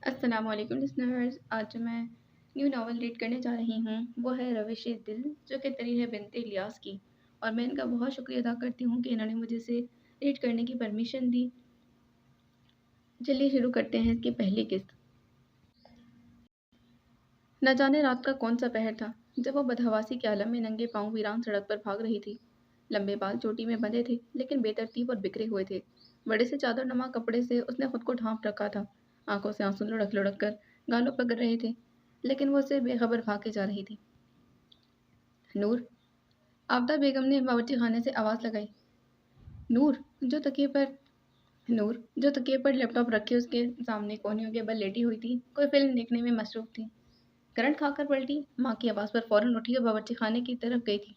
السلام علیکم لسنرز، آج جو میں نیو ناول ریڈ کرنے جا رہی ہوں وہ ہے روش دل، جو کہ تحریر ہے بنت الیاس کی، اور میں ان کا بہت شکریہ ادا کرتی ہوں کہ انہوں نے مجھے اسے ریڈ کرنے کی پرمیشن دی۔ چلیے شروع کرتے ہیں اس کی پہلی قسط۔ نہ جانے رات کا کون سا پہر تھا جب وہ بدحواسی کے عالم میں ننگے پاؤں ویران سڑک پر بھاگ رہی تھی۔ لمبے بال چوٹی میں بندھے تھے لیکن بے ترتیب اور بکھرے ہوئے تھے۔ بڑے سے چادر نما کپڑے سے اس نے خود کو ڈھانپ رکھا تھا۔ آنکھوں سے آنسو لڑک لڑک کر گالوں پر گر رہے تھے، لیکن وہ اسے بے خبر بھاگ کے جا رہی تھی۔ نور! آبدہ بیگم نے باورچی خانے سے آواز لگائی۔ نور جو تکیے پر نور جو تکیے پر لیپ ٹاپ رکھے اس کے سامنے کونیوں کے بل لیٹی ہوئی تھی، کوئی فلم دیکھنے میں مصروف تھی۔ کرنٹ کھا کر پلٹی، ماں کی آواز پر فوراً اٹھی اور باورچی خانے کی طرف گئی تھی۔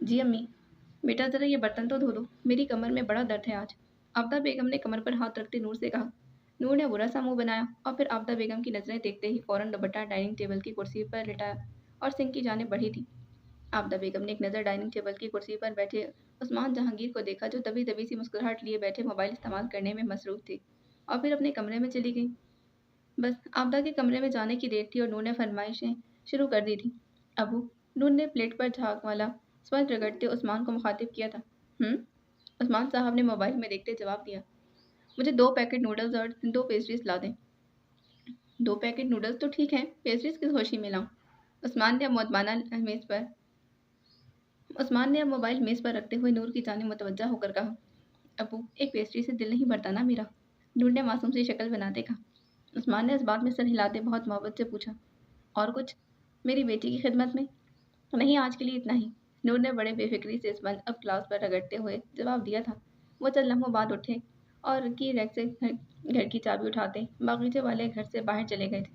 جی امی۔ بیٹا ذرا یہ برتن تو دھو دو، میری کمر میں بڑا درد ہے آج، آبدہ بیگم نے کمر پر ہاتھ رکھتے نور سے کہا۔ نور نے برا سا منہ بنایا اور پھر آبدہ بیگم کی نظریں دیکھتے ہی فوراً دوپٹہ ڈائننگ ٹیبل کی کرسی پر لٹایا اور سنک کی جانب بڑھی تھی۔ آبدہ بیگم نے ایک نظر ڈائننگ ٹیبل کی کرسی پر بیٹھے عثمان جہانگیر کو دیکھا، جو دبی دبی سی مسکراہٹ لیے بیٹھے موبائل استعمال کرنے میں مصروف تھے، اور پھر اپنے کمرے میں چلی گئی۔ بس آبدہ کے کمرے میں جانے کی دیر تھی اور نور نے فرمائشیں شروع کر دی تھی۔ ابو! نور نے پلیٹ پر جھاگ والا سپنج رگڑتے عثمان کو مخاطب کیا تھا۔ عثمان صاحب نے موبائل میں دیکھتے جواب دیا۔ مجھے 2 پیکٹ نوڈلز اور 2 پیسٹریز لا دیں۔ 2 پیکٹ نوڈلز تو ٹھیک ہیں، پیسٹریز کس خوشی میں لاؤں؟ عثمان نے اب موبائل میز پر رکھتے ہوئے نور کی جانب متوجہ ہو کر کہا۔ ابو ایک پیسٹری سے دل نہیں بھرتا نا میرا، نور نے معصوم سی شکل بناتے کہا۔ عثمان نے اس بات میں سر ہلاتے بہت محبت سے پوچھا، اور کچھ میری بیٹی کی خدمت میں؟ نہیں، آج کے لیے اتنا ہی، نور نے بڑے بے فکری سے اسپنج اب گلاس پر رگڑتے ہوئے جواب دیا تھا۔ وہ چند لمحوں بعد اٹھے اور کی ریک سے گھر کی چابی اٹھاتے باغیچے والے گھر سے باہر چلے گئے تھے۔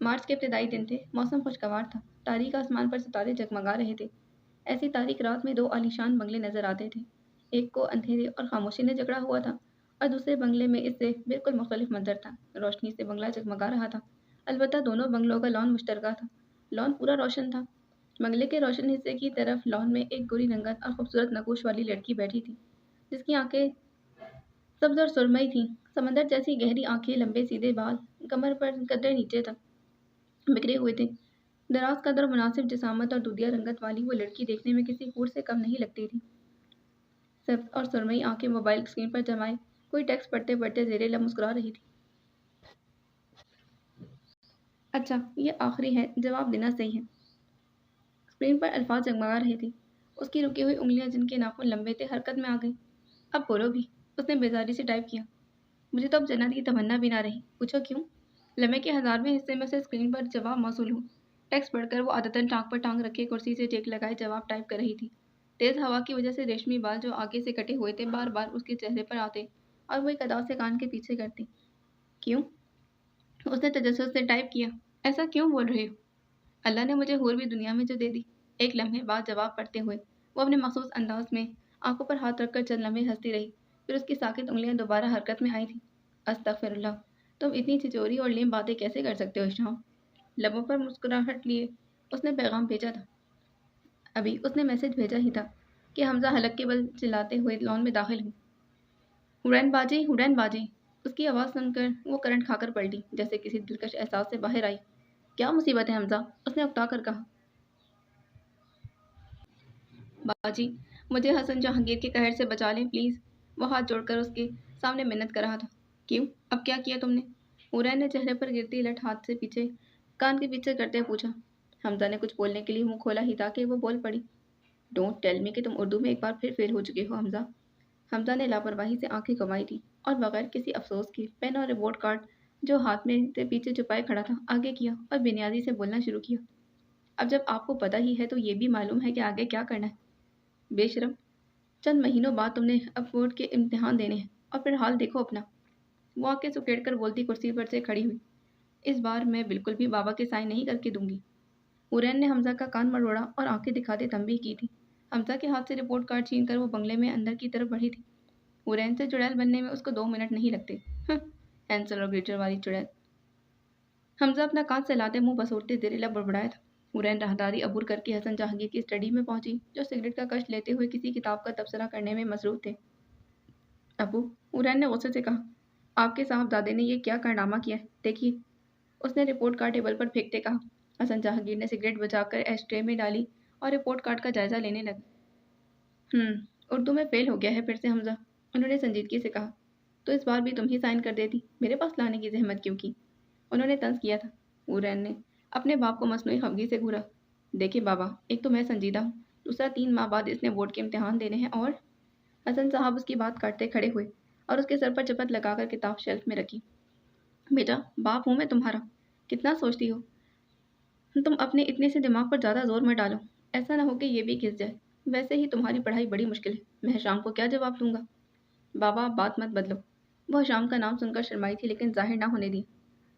مارچ کے ابتدائی دن تھے، موسم خوشگوار تھا، تاریک آسمان پر ستارے جگمگا رہے تھے۔ ایسی تاریک رات میں 2 عالیشان بنگلے نظر آتے تھے۔ ایک کو اندھیرے اور خاموشی نے جکڑا ہوا تھا اور دوسرے بنگلے میں اس سے بالکل مختلف منظر تھا۔ روشنی سے بنگلہ جگمگا رہا تھا، البتہ دونوں بنگلوں کا لان مشترکہ تھا۔ لان پورا روشن تھا۔ بنگلے کے روشن حصے کی طرف لان میں ایک گوری رنگت اور خوبصورت نقوش والی لڑکی بیٹھی تھی، جس کی آنکھیں سبز اور سرمئی تھیں، سمندر جیسی گہری آنکھیں، لمبے سیدھے بال کمر پر قدرے نیچے تک بکھرے ہوئے تھے۔ دراز قد اور مناسب جسامت اور دودھیا رنگت والی وہ لڑکی دیکھنے میں کسی حور سے کم نہیں لگتی تھی۔ سبز اور سرمئی آنکھیں موبائل اسکرین پر جمائے کوئی ٹیکسٹ پڑھتے پڑھتے زیر لب مسکرا رہی تھی۔ اچھا، یہ آخری ہے، جواب دینا صحیح ہے۔ اسکرین پر الفاظ جگمگا رہے تھے۔ اس کی رکی ہوئی انگلیاں جن کے ناخن لمبے تھے حرکت میں آ گئی۔ اب بولو بھی، اس نے بیزاری سے ٹائپ کیا۔ مجھے تو اب جنت کی تمنا بھی نہ رہی، پوچھو کیوں؟ لمحے کے 1000ویں حصے میں سے اسکرین پر جواب موصول ہوا۔ ٹیکسٹ پڑھ کر وہ عادتاً ٹانگ پر ٹانگ رکھے کرسی سے ٹیک لگائے جواب ٹائپ کر رہی تھی۔ تیز ہوا کی وجہ سے ریشمی بال جو آگے سے کٹے ہوئے تھے بار بار اس کے چہرے پر آتے اور وہ ایک ادا سے کان کے پیچھے کرتی۔ کیوں؟ اس نے تجسس سے ٹائپ کیا۔ ایسا کیوں بول رہے ہو؟ اللہ نے مجھے حور بھی دنیا میں جو دے دی۔ ایک لمحے بعد جواب پڑھتے ہوئے وہ اپنے مخصوص انداز میں آنکھوں پر ہاتھ رکھ کر چند لمحے ہنستی رہی، پھر اس کی ساکت انگلیاں دوبارہ حرکت میں آئی تھیں۔ استغفر اللہ، تم اتنی چھچوری اور لیم باتیں کیسے کر سکتے ہو شام؟ لبوں پر مسکراہٹ لیے اس نے پیغام بھیجا تھا۔ ابھی اس نے میسج بھیجا ہی تھا کہ حمزہ حلق کے بل چلاتے ہوئے لان میں داخل ہوئے۔ ہڈین باجی، ہڈین باجی! اس کی آواز سن کر وہ کرنٹ کھا کر پلٹی، جیسے کسی دلکش احساس سے باہر آئی۔ کیا مصیبت ہے حمزہ؟ اس نے اکتا کر کہا۔ باجی، مجھے حسن جہانگیر کے قہر سے بچا لیں پلیز، وہ ہاتھ جوڑ کر اس کے سامنے منت کر رہا تھا۔ کیوں؟ اب کیا کیا تم نے؟ حورین نے چہرے پر گرتی لٹ ہاتھ سے پیچھے کان کے پیچھے کرتے پوچھا۔ حمزہ نے کچھ بولنے کے لیے منہ کھولا ہی تھا کہ وہ بول پڑی۔ ڈونٹ ٹیل می کہ تم اردو میں ایک بار پھر فیل ہو چکے ہو حمزہ۔ حمزہ نے لاپرواہی سے آنکھیں گھمائی تھی اور بغیر کسی افسوس کے پین اور رپورٹ کارڈ جو ہاتھ میں سے پیچھے چھپائے کھڑا تھا آگے کیا اور بے نیازی سے بولنا شروع کیا۔ اب جب آپ کو پتہ ہی ہے تو یہ بھی معلوم ہے کہ آگے کیا کرنا ہے۔ بے شرم! چند مہینوں بعد تم نے اب بورڈ کے امتحان دینے ہیں اور پھر حال دیکھو اپنا۔ وہ آنکھیں سکیڑ کر بولتی کرسی پر سے کھڑی ہوئی۔ اس بار میں بالکل بھی بابا کے سائن نہیں کر کے دوں گی۔ حورین نے حمزہ کا کان مروڑا اور آنکھیں دکھاتے تنبیہ کی تھی۔ حمزہ کے ہاتھ سے رپورٹ کارڈ چھین کر وہ بنگلے میں اندر کی طرف بڑھی تھی۔ حورین سے چڑیل بننے میں اس کو 2 منٹ نہیں لگتے۔ ہینسل اور گریٹر والی چڑیل! حمزہ اپنا کان سہلاتے منہ بسوڑتے زیر لب بڑبڑایا تھا۔ حورین راہداری عبور کر کے حسن جہانگیر کی اسٹڈی میں پہنچی، جو سگریٹ کا کش لیتے ہوئے کسی کتاب کا تبصرہ کرنے میں مصروف تھے۔ अबू, हुरैन ने गुस्से से कहा, आपके साहबजादे ने ये क्या कारनामा किया है, देखिए। उसने रिपोर्ट कार्ड टेबल पर फेंकते कहा। हसन जहांगीर ने सिगरेट बुझाकर एस्ट्रे में डाली और रिपोर्ट कार्ड का जायजा लेने लगा। उर्दू में फेल हो गया है फिर से हमजा, उन्होंने संजीदगी से कहा। तो इस बार भी तुम ही साइन कर देती, मेरे पास लाने की जहमत क्यों की? उन्होंने तंज किया था। हुरैन ने अपने बाप को मसनूई खफगी से घूरा। देखिए बाबा, एक तो मैं संजीदा हूँ, दूसरा 3 माह बाद इसने बोर्ड के इम्तिहान देने हैं और हसन साहब उसकी बात काटते खड़े हुए और उसके सर पर चपत लगाकर किताब शेल्फ में रखी। बेटा, बाप हूँ मैं तुम्हारा, कितना सोचती हो? तुम अपने इतने से दिमाग पर ज़्यादा जोर मत डालो, ऐसा ना हो कि ये भी घिस जाए। वैसे ही तुम्हारी पढ़ाई बड़ी मुश्किल है, मैं शाम को क्या जवाब दूंगा? बाबा, आप बात मत बदलो। वह शाम का नाम सुनकर शर्माई थी लेकिन जाहिर ना होने दी।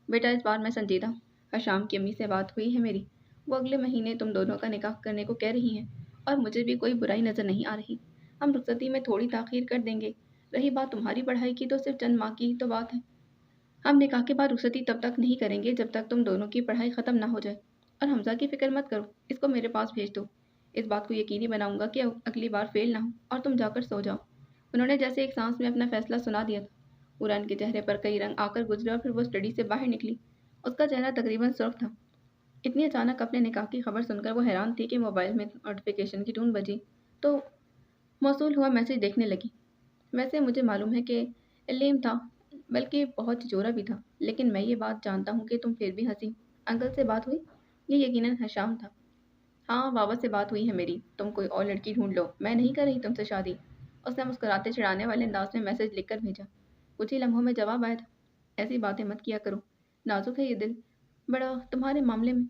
बेटा, इस बार मैं संजीदा हूँ। हशाम की अम्मी से बात हुई है मेरी, वो अगले महीने तुम दोनों का निकाह करने को कह रही हैं और मुझे भी कोई बुराई नज़र नहीं आ रही। हम रुखसती में थोड़ी ताख़ीर कर देंगे। रही बात तुम्हारी पढ़ाई की, तो सिर्फ चंद माह की ही तो बात है। हम निकाह के बाद रुखसती तब तक नहीं करेंगे जब तक तुम दोनों की पढ़ाई ख़त्म ना हो जाए। और हमजा की फ़िक्र मत करो, इसको मेरे पास भेज दो। इस बात को यकीनी बनाऊंगा कि अगली बार फेल ना हो और तुम जाकर सो जाओ। उन्होंने जैसे एक सांस में अपना फैसला सुना दिया था। उड़ान के चेहरे पर कई रंग आकर गुजरे और फिर वो स्टडी से बाहर निकली। उसका चेहरा तकरीबन सुर्ख था। इतनी अचानक अपने निकाह की खबर सुनकर वो हैरान थी कि मोबाइल में नोटिफिकेशन की टून बजी तो मौसूल हुआ मैसेज देखने लगी। वैसे मुझे मालूम है कि इल्म था, बल्कि बहुत चिचोरा भी था, लेकिन मैं ये बात जानता हूँ कि तुम फिर भी हंसी। अंकल से बात हुई? ये यकीनन हशाम था। हाँ, बाबा से बात हुई है मेरी, तुम कोई और लड़की ढूंढ लो, मैं नहीं कर रही तुमसे शादी। उसने मुस्कुराते चिढ़ाने वाले अंदाज में मैसेज लिखकर भेजा। कुछ ही लम्हों में जवाब आया था। ऐसी बातें मत किया करो, नाजुक है ये दिल बड़ा तुम्हारे मामले में।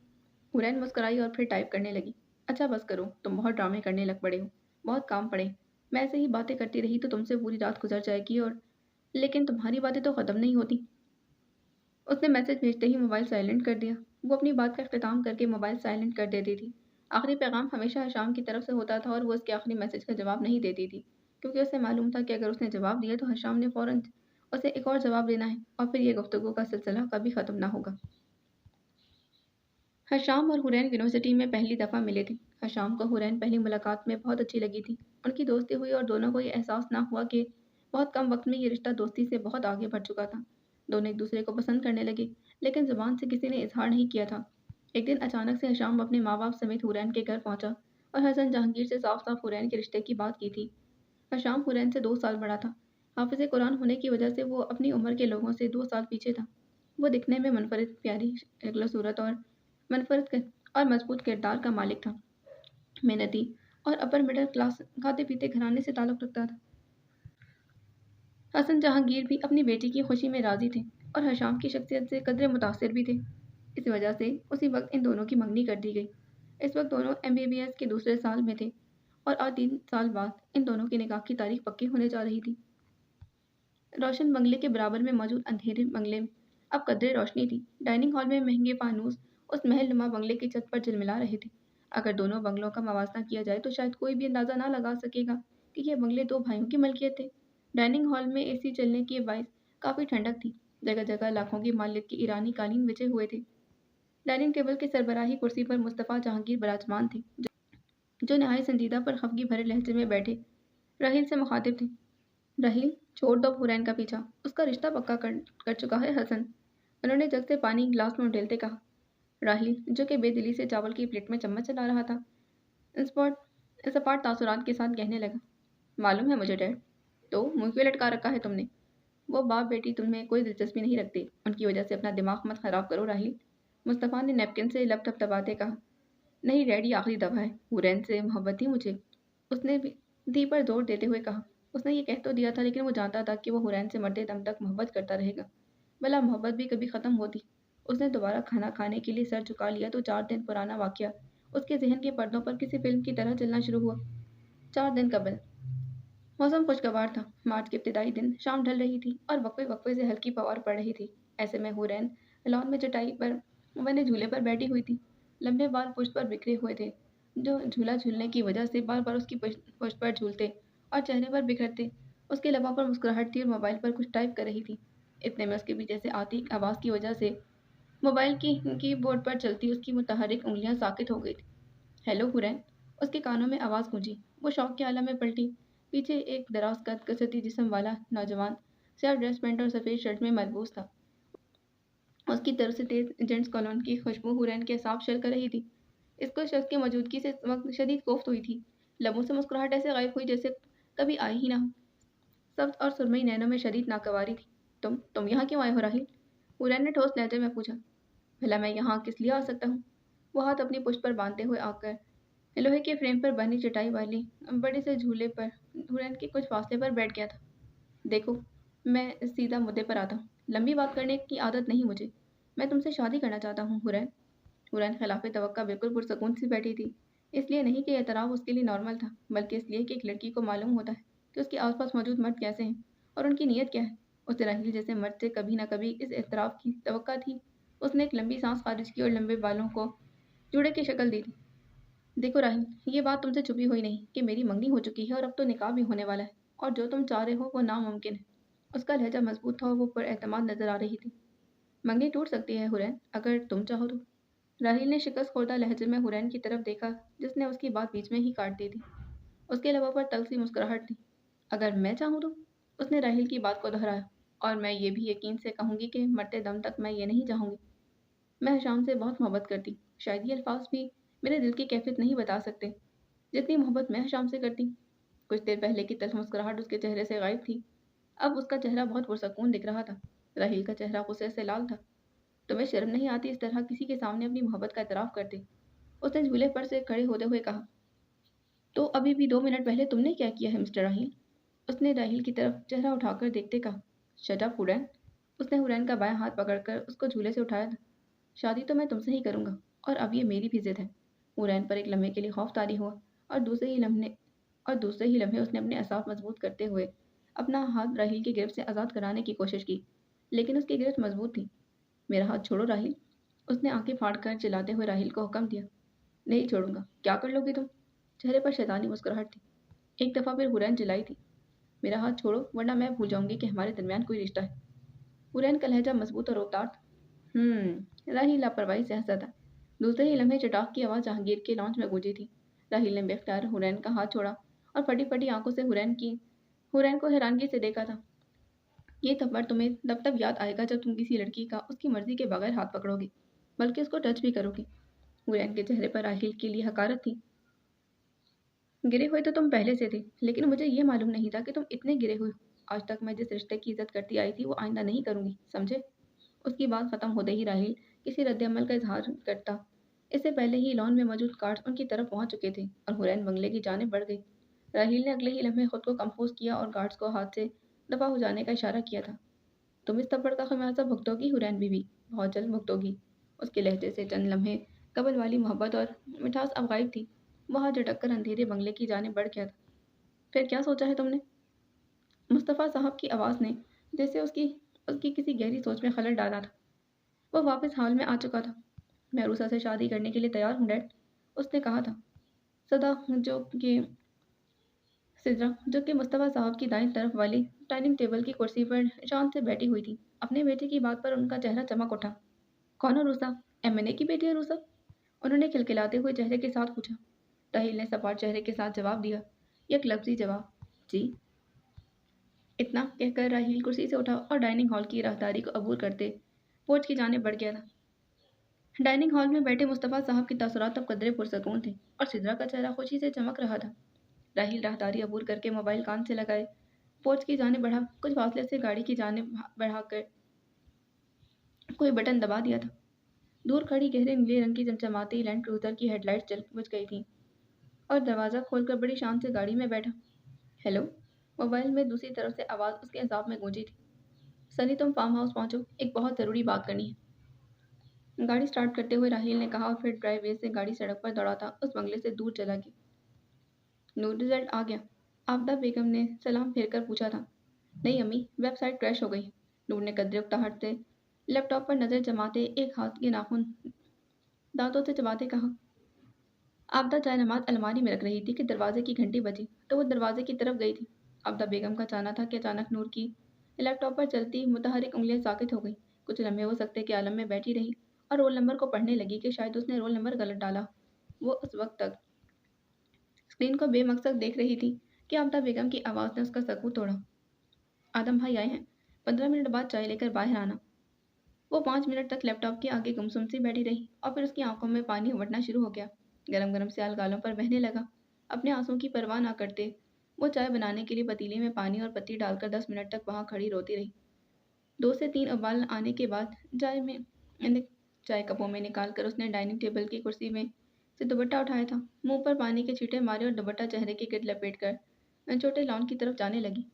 हुरैन मुस्कुराई और फिर टाइप करने लगी। अच्छा बस करो, तुम बहुत ड्रामे करने लग पड़े हो, बहुत काम पड़े। मैं ऐसे ही बातें करती रही तो तुमसे पूरी रात गुजर जाएगी और लेकिन तुम्हारी बातें तो ख़त्म नहीं होती। उसने मैसेज भेजते ही मोबाइल साइलेंट कर दिया। वो अपनी बात का इख्तिताम करके मोबाइल साइलेंट कर देती थी। आखिरी पैगाम हमेशा हशाम की तरफ से होता था और वो उसके आखिरी मैसेज का जवाब नहीं देती थी, क्योंकि उसे मालूम था कि अगर उसने जवाब दिया तो हशाम ने फ़ौरन उसे एक और जवाब देना है और फिर ये गुफ्तगू का सिलसिला कभी ख़त्म ना होगा। हशाम और हुरैन यूनिवर्सिटी में पहली दफ़ा मिले थे। हशाम को हुरैन पहली मुलाकात में बहुत अच्छी लगी थी। उनकी दोस्ती हुई और दोनों को ये एहसास ना हुआ कि बहुत कम वक्त में ये रिश्ता दोस्ती से बहुत आगे बढ़ चुका था। दोनों एक दूसरे को पसंद करने लगे, लेकिन ज़ुबान से किसी ने इजहार नहीं किया था। एक दिन अचानक से हशाम अपने माँ बाप समेत हुरैन के घर पहुंचा और हसन जहांगीर से साफ साफ हुरैन के रिश्ते की बात की थी। हशाम हुरैन से 2 साल बड़ा था। हाफिज़ कुरान होने की वजह से वो अपनी उम्र के लोगों से 2 साल पीछे था। वो दिखने में मुनफरिद प्यारी शक्ल सूरत और मनफरद और मजबूत किरदार का मालिक था। मेहनती और अपर मिडिल क्लास खाते पीते घराने से ताल्लुक़ रखता था। हसन जहांगीर भी अपनी बेटी की खुशी में राज़ी थे और हशाम की शख्सियत से कदरे मुतासिर भी थे। इस वजह से उसी वक्त इन दोनों की मंगनी कर दी गई। इस वक्त दोनों एमबीबीएस के दूसरे साल में थे और आज 3 साल बाद इन दोनों की निकाह की तारीख पक्की होने जा रही थी। रोशन बंगले के बराबर में मौजूद अंधेरे बंगले में अब कदरे रोशनी थी। डाइनिंग हॉल में महंगे फानूस उस महल नुमा बंगले की छत पर झिलमिला रहे थे। अगर दोनों बंगलों का मवाजना किया जाए तो शायद कोई भी अंदाज़ा ना लगा सकेगा कि ये बंगले 2 भाइयों की मलकियत थे। डाइनिंग हॉल में एसी चलने के बायस काफ़ी ठंडक थी। जगह जगह लाखों की मालियत के ईरानी कालीन बिछे हुए थे। डाइनिंग टेबल की सरबराही कुर्सी पर मुस्तफ़ा जहांगीर विराजमान थे, जो नहाय संजीदा पर खफगी भरे लहजे में बैठे राहिल से मुखातिब थे। राहिल, छोड़ दो हुरैन का पीछा, उसका रिश्ता पक्का कर चुका है हसन। उन्होंने जग से पानी गिलास में उंडेलते कहा। राहिल, जो कि बेदिली से चावल की प्लेट में चम्मच चला रहा था, सपाट तासुरात के साथ कहने लगा। मालूम है मुझे डैड। तो मुंह क्यों लटका रखा है तुमने? वो बाप बेटी तुम्हें कोई दिलचस्पी नहीं रखती, उनकी वजह से अपना दिमाग मत खराब करो राहिल। मुस्तफ़ा ने नैपकिन से लब थपथपाते कहा। नहीं डैडी, आखिरी दफ़ा है, हुरैन से मोहब्बत थी मुझे, उसने भी धी पर जोर देते हुए कहा। उसने ये कह तो दिया था लेकिन वो जानता था कि वो हुरैन से मरते दम तक मोहब्बत करता रहेगा। भला मोहब्बत भी कभी ख़त्म होती? उसने दोबारा खाना खाने के लिए सर झुका लिया तो 4 दिन पुराना वाक़या उसके ज़हन के पर्दों पर किसी फ़िल्म की तरह चलना शुरू हुआ। 4 दिन कबल मौसम खुशगवार था। मार्च के इब्तिदाई दिन, शाम ढल रही थी और वक्फे वक्फे से हल्की फवार पड़ रही थी। ऐसे में हुरैन लॉन में चटाई पर बने झूले पर बैठी हुई थी। लंबे बाल पुश्त पर बिखरे हुए थे, जो झूला झूलने की वजह से बार बार उसकी पुश्त पर झूलते और चेहरे पर बिखरते। उसके लबों पर मुस्कुराहट थी और मोबाइल पर कुछ टाइप कर रही थी। इतने में उसके पीछे से आती आवाज़ की वजह से मोबाइल की कीबोर्ड पर चलती उसकी मुतहरिक उंगलियां साकित हो गई थी। हेलो हुरैन, उसके कानों में आवाज़ गूंजी। वो शौक के आलम में पलटी। पीछे एक दराज कद कसरती जिस्म वाला नौजवान स्याह ड्रेस पैंट और सफ़ेद शर्ट में मलबूस था। उसकी तरफ से तेज जेंट्स कॉलोन की खुशबू हुरैन के साफ चल कर रही थी। इसको शख्स की मौजूदगी से इस वक्त शदीद कोफ्त हुई थी। लबों से मुस्कुराहट ऐसे गायब हुई जैसे कभी आई ही ना हो। सख्त और सुरमई नैनों में शदीद नागवारी थी। तुम यहाँ क्यों आए हो राहिल? हुरैन ने ठोस लहजे में पूछा। भला मैं यहाँ किस लिए आ सकता हूँ? वो हाथ अपनी पुश्त पर बांधते हुए आकर लोहे के फ्रेम पर बनी चटाई वाली बड़े से झूले पर हुरैन के कुछ फासले पर बैठ गया था। देखो, मैं सीधा मुद्दे पर आता हूँ। लंबी बात करने की आदत नहीं मुझे। मैं तुमसे शादी करना चाहता हूँ हुरैन। हुरैन खिलाफ़े तवक्का बिल्कुल पुरसकून सी बैठी थी। इसलिए नहीं कि एतराफ़ उसके लिए नॉर्मल था, बल्कि इसलिए कि एक लड़की को मालूम होता है कि उसके आस-पास मौजूद मर्द कैसे हैं और उनकी नीयत क्या है। उसे राहील जैसे मर्द से कभी न कभी इस एतराफ़ की तवक्का थी। उसने एक लंबी सांस खारिज की और लंबे बालों को जूड़े की शक्ल दी थी। देखो राहील, ये बात तुमसे छुपी हुई नहीं कि मेरी मंगनी हो चुकी है और अब तो निकाह भी होने वाला है, और जो तुम चाह रहे हो वो नामुमकिन है। उसका लहजा मजबूत था और वो पुरएतमाद नज़र आ रही थी। मंगनी टूट सकती है हुरैन, अगर तुम चाहो तो। राहील ने शिकस्त खोरदा लहजे में हुरैन की तरफ देखा, जिसने उसकी बात बीच में ही काट दी थी। उसके लबों पर तल्ख सी मुस्कुराहट थी। अगर मैं चाहूँ तो? उसने राहील की बात को दोहराया। और मैं ये भी यकीन से कहूँगी कि मरते दम तक मैं ये नहीं चाहूँगी। मैं हशाम से बहुत मोहब्बत करती। शायद ये अल्फाज भी मेरे दिल की कैफियत नहीं बता सकते, जितनी मोहब्बत मैं हशाम से करती। कुछ देर पहले की तल्ख मुस्कुराहट उसके चेहरे से गायब थी। अब उसका चेहरा बहुत पुरसकून दिख रहा था। राहील का चेहरा गुस्से से लाल था। तुम्हें शर्म नहीं आती इस तरह किसी के सामने अपनी मोहब्बत का एतराफ़ करते? उसने झूले पर से खड़े होते हुए कहा। तो अभी भी 2 मिनट पहले तुमने क्या किया है मिस्टर राहील? उसने राहील की तरफ चेहरा उठाकर देखते कहा। Shut up Hurain. उसने हुरैन का बायां हाथ पकड़कर उसको झूले से उठाया था। शादी तो मैं तुमसे ही करूंगा, और अब ये मेरी भी जिद है। हुरैन पर एक लम्हे के लिए खौफ तारी हुआ, और दूसरे ही लम्हे उसने अपने असाब मजबूत करते हुए अपना हाथ राहील की गिरफ्त से आज़ाद कराने की कोशिश की, लेकिन उसकी गिरफ्त मजबूत थी। मेरा हाथ छोड़ो राहील। उसने आंखें फाड़कर चिल्लाते हुए राहील को हुक्म दिया। नहीं छोड़ूंगा। क्या कर लोगी तुम? चेहरे पर शैतानी मुस्कुराहट थी। एक दफ़ा फिर हुरैन चिल्लाई थी। मेरा हाथ छोड़ो, वरना मैं भूल जाऊंगी कि हमारे दरमियान कोई रिश्ता है। हुरैन का लहजा मजबूत और रौबदार था। राहील लापरवाही से हंसा था। दूसरे ही लम्हे चटाक की आवाज़ जहांगीर के लॉन्च में गूंजी थी। राहील ने बेख्तियार हुरैन का हाथ छोड़ा और फटी फटी आंखों से हुरैन को हैरानगी से देखा था। ये थप्पड़ तुम्हें तब तब याद आएगा जब तुम किसी लड़की का उसकी मर्जी के बगैर हाथ पकड़ोगे, बल्कि उसको टच भी करोगे। हुरैन के चेहरे पर राहील के लिए हकारत थी। गिरे हुए तो तुम पहले से थे, लेकिन मुझे ये मालूम नहीं था कि तुम इतने गिरे हुए हो। आज तक मैं जिस रिश्ते की इज्जत करती आई थी वो आइंदा नहीं करूंगी, समझे? उसकी बात खत्म होते ही राहील किसी रद्द-ए-अमल का इज़हार करता। इससे पहले ही लॉन में मौजूद गार्ड्स उनकी तरफ पहुंच चुके थे और हुरैन बंगले की जानिब बढ़ गई। राहील ने अगले ही लम्हे खुद को कंपोज किया और गार्ड्स को हाथ से दफा हो जाने का इशारा किया था। तुम इस थप्पड़ का खमियाजा भुगतोगी हुरैन बीवी, बहुत जल्द भुगतोगी। उसके लहजे से चंद लम्हे कबल वाली मोहब्बत और मिठास अब गायब थी। वह हाथ झटक कर अंधेरे बंगले की जानिब बढ़ गया था। फिर क्या सोचा है तुमने? मुस्तफ़ा साहब की आवाज़ ने जैसे उसकी उसकी किसी गहरी सोच में खलल डाला था। वो वापस हाल में आ चुका था। मैं रूसा से शादी करने के लिए तैयार हूँ डैड, उसने कहा था। सदा जो कि जो कि मुस्तफ़ा साहब की दाईं तरफ वाली डाइनिंग टेबल की कुर्सी पर शान से बैठी हुई थी। अपने बेटे की बात पर उनका चेहरा चमक उठा। कौन है रूसा? एमएनए की बेटी है रूसा? उन्होंने खिलखिलाते हुए चेहरे के साथ पूछा। राहील ने सपाट चेहरे के साथ जवाब दिया, एक लफ्जी जवाब, जी। इतना कहकर राहील कुर्सी से उठा और डाइनिंग हॉल की राहदारी को अबूर करते पोर्च की जानिब बढ़ गया था। डाइनिंग हॉल में बैठे मुस्तफ़ा साहब के तासुरात अब कदरे पुरसकून थे और सिद्रा का चेहरा खुशी से चमक रहा था। राहील राहदारी अबूर करके मोबाइल कान से लगाए पोर्च की जानिब बढ़ा। कुछ फासले से गाड़ी की जानिब बढ़ाकर कोई बटन दबा दिया था। दूर खड़ी गहरे नीले रंग की चमचमाती लैंड क्रूजर की हेडलाइट जल बुझ गई थी और दरवाज़ा खोलकर बड़ी शान से गाड़ी में बैठा। हेलो। मोबाइल में दूसरी तरफ से आवाज़ उसके अजाब में गूंजी थी। सनी, तुम फार्म हाउस पहुंचो, एक बहुत ज़रूरी बात करनी है। गाड़ी स्टार्ट करते हुए राहील ने कहा और फिर ड्राइववे से गाड़ी सड़क पर दौड़ाता उस बंगले से दूर चला गया। नूर रिजल्ट आ गया? आबदा बेगम ने सलाम फेर कर पूछा था। नहीं अम्मी, वेबसाइट क्रैश हो गई। नूर ने कदरे उकताहट से लैपटॉप पर नज़र जमाते एक हाथ के नाखून दांतों से चबाते कहा। आबदा चाय नमाज अलमारी में रख रही थी कि दरवाजे की घंटी बजी तो वो दरवाजे की तरफ गई थी। आबदा बेगम का चाहना था कि अचानक नूर की लैपटॉप पर चलती मुतहरिक उंगलियां साकित हो गई। कुछ लम्हे वो सकते के आलम में बैठी रही और रोल नंबर को पढ़ने लगी कि शायद उसने रोल नंबर गलत डाला। वो उस वक्त तक स्क्रीन को बेमकसद देख रही थी कि आबदा बेगम की आवाज़ ने उसका सकूत तोड़ा। आदम भाई आए हैं। 15 मिनट बाद चाय लेकर बाहर आना। वो 5 मिनट तक लैपटॉप के आगे गुमसुम सी बैठी रही और फिर उसकी आंखों में पानी उमड़ना शुरू हो गया। गरम गरम स्याल गालों पर बहने लगा। अपने आंसुओं की परवाह ना करते वो चाय बनाने के लिए पतीले में पानी और पत्ती डालकर 10 मिनट तक वहां खड़ी रोती रही। 2 से 3 उबाल आने के बाद चाय कपों में निकाल कर उसने डाइनिंग टेबल की कुर्सी में से दुपट्टा उठाया था। मुंह पर पानी के छींटे मारे और दुपट्टा चेहरे के गिर्द लपेट कर छोटे लॉन की तरफ जाने लगी।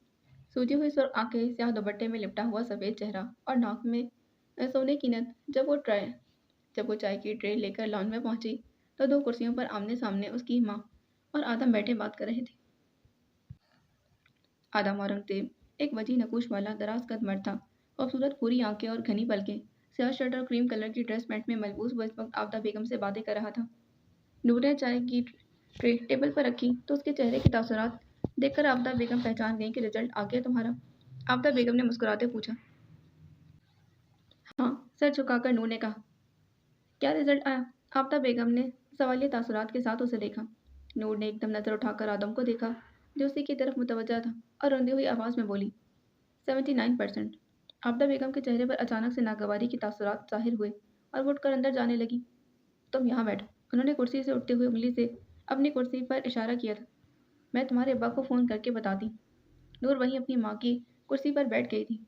सूजी हुई सुर्ख आंखें, स्याह दुपट्टे में लिपटा हुआ सफ़ेद चेहरा और नाक में सोने की नथ। जब वो चाय की ट्रे लेकर लॉन में पहुंची तो 2 कुर्सियों पर आमने सामने उसकी माँ और आदम बैठे बात कर रहे थे। आदम औरंगजेब एक वजी नकूश वाला दराज कद मर्द था। खूबसूरत पूरी आंखें और घनी पलकें। स्याह शर्ट और क्रीम कलर की ड्रेस पैंट में मलबूस वो इस वक्त आबदा बेगम से बातें कर रहा था। नूर ने चाय की ट्रे टेबल पर रखी तो उसके चेहरे के तासुरात देखकर आबदा बेगम पहचान गई कि रिजल्ट आ गया तुम्हारा। आबदा बेगम ने मुस्कुराते पूछा। हाँ, सर झुकाकर नूर ने कहा। क्या रिजल्ट आया? आबदा बेगम ने सवालिया तासुरात के साथ उसे देखा। नूर ने एकदम नजर उठाकर आदम को देखा जो उसी की तरफ मुतवज्जा था और रोंदी हुई आवाज में बोली, 79%। आबदा बेगम के चेहरे पर अचानक से नागवारी के तासुरात जाहिर हुए और वो उठकर अंदर जाने लगी। तुम यहाँ बैठो। उन्होंने कुर्सी से उठते हुए उंगली से अपनी कुर्सी पर इशारा किया था। मैं तुम्हारे अब्बा को फ़ोन करके बताती। नूर वहीं अपनी माँ की कुर्सी पर बैठ गई थी।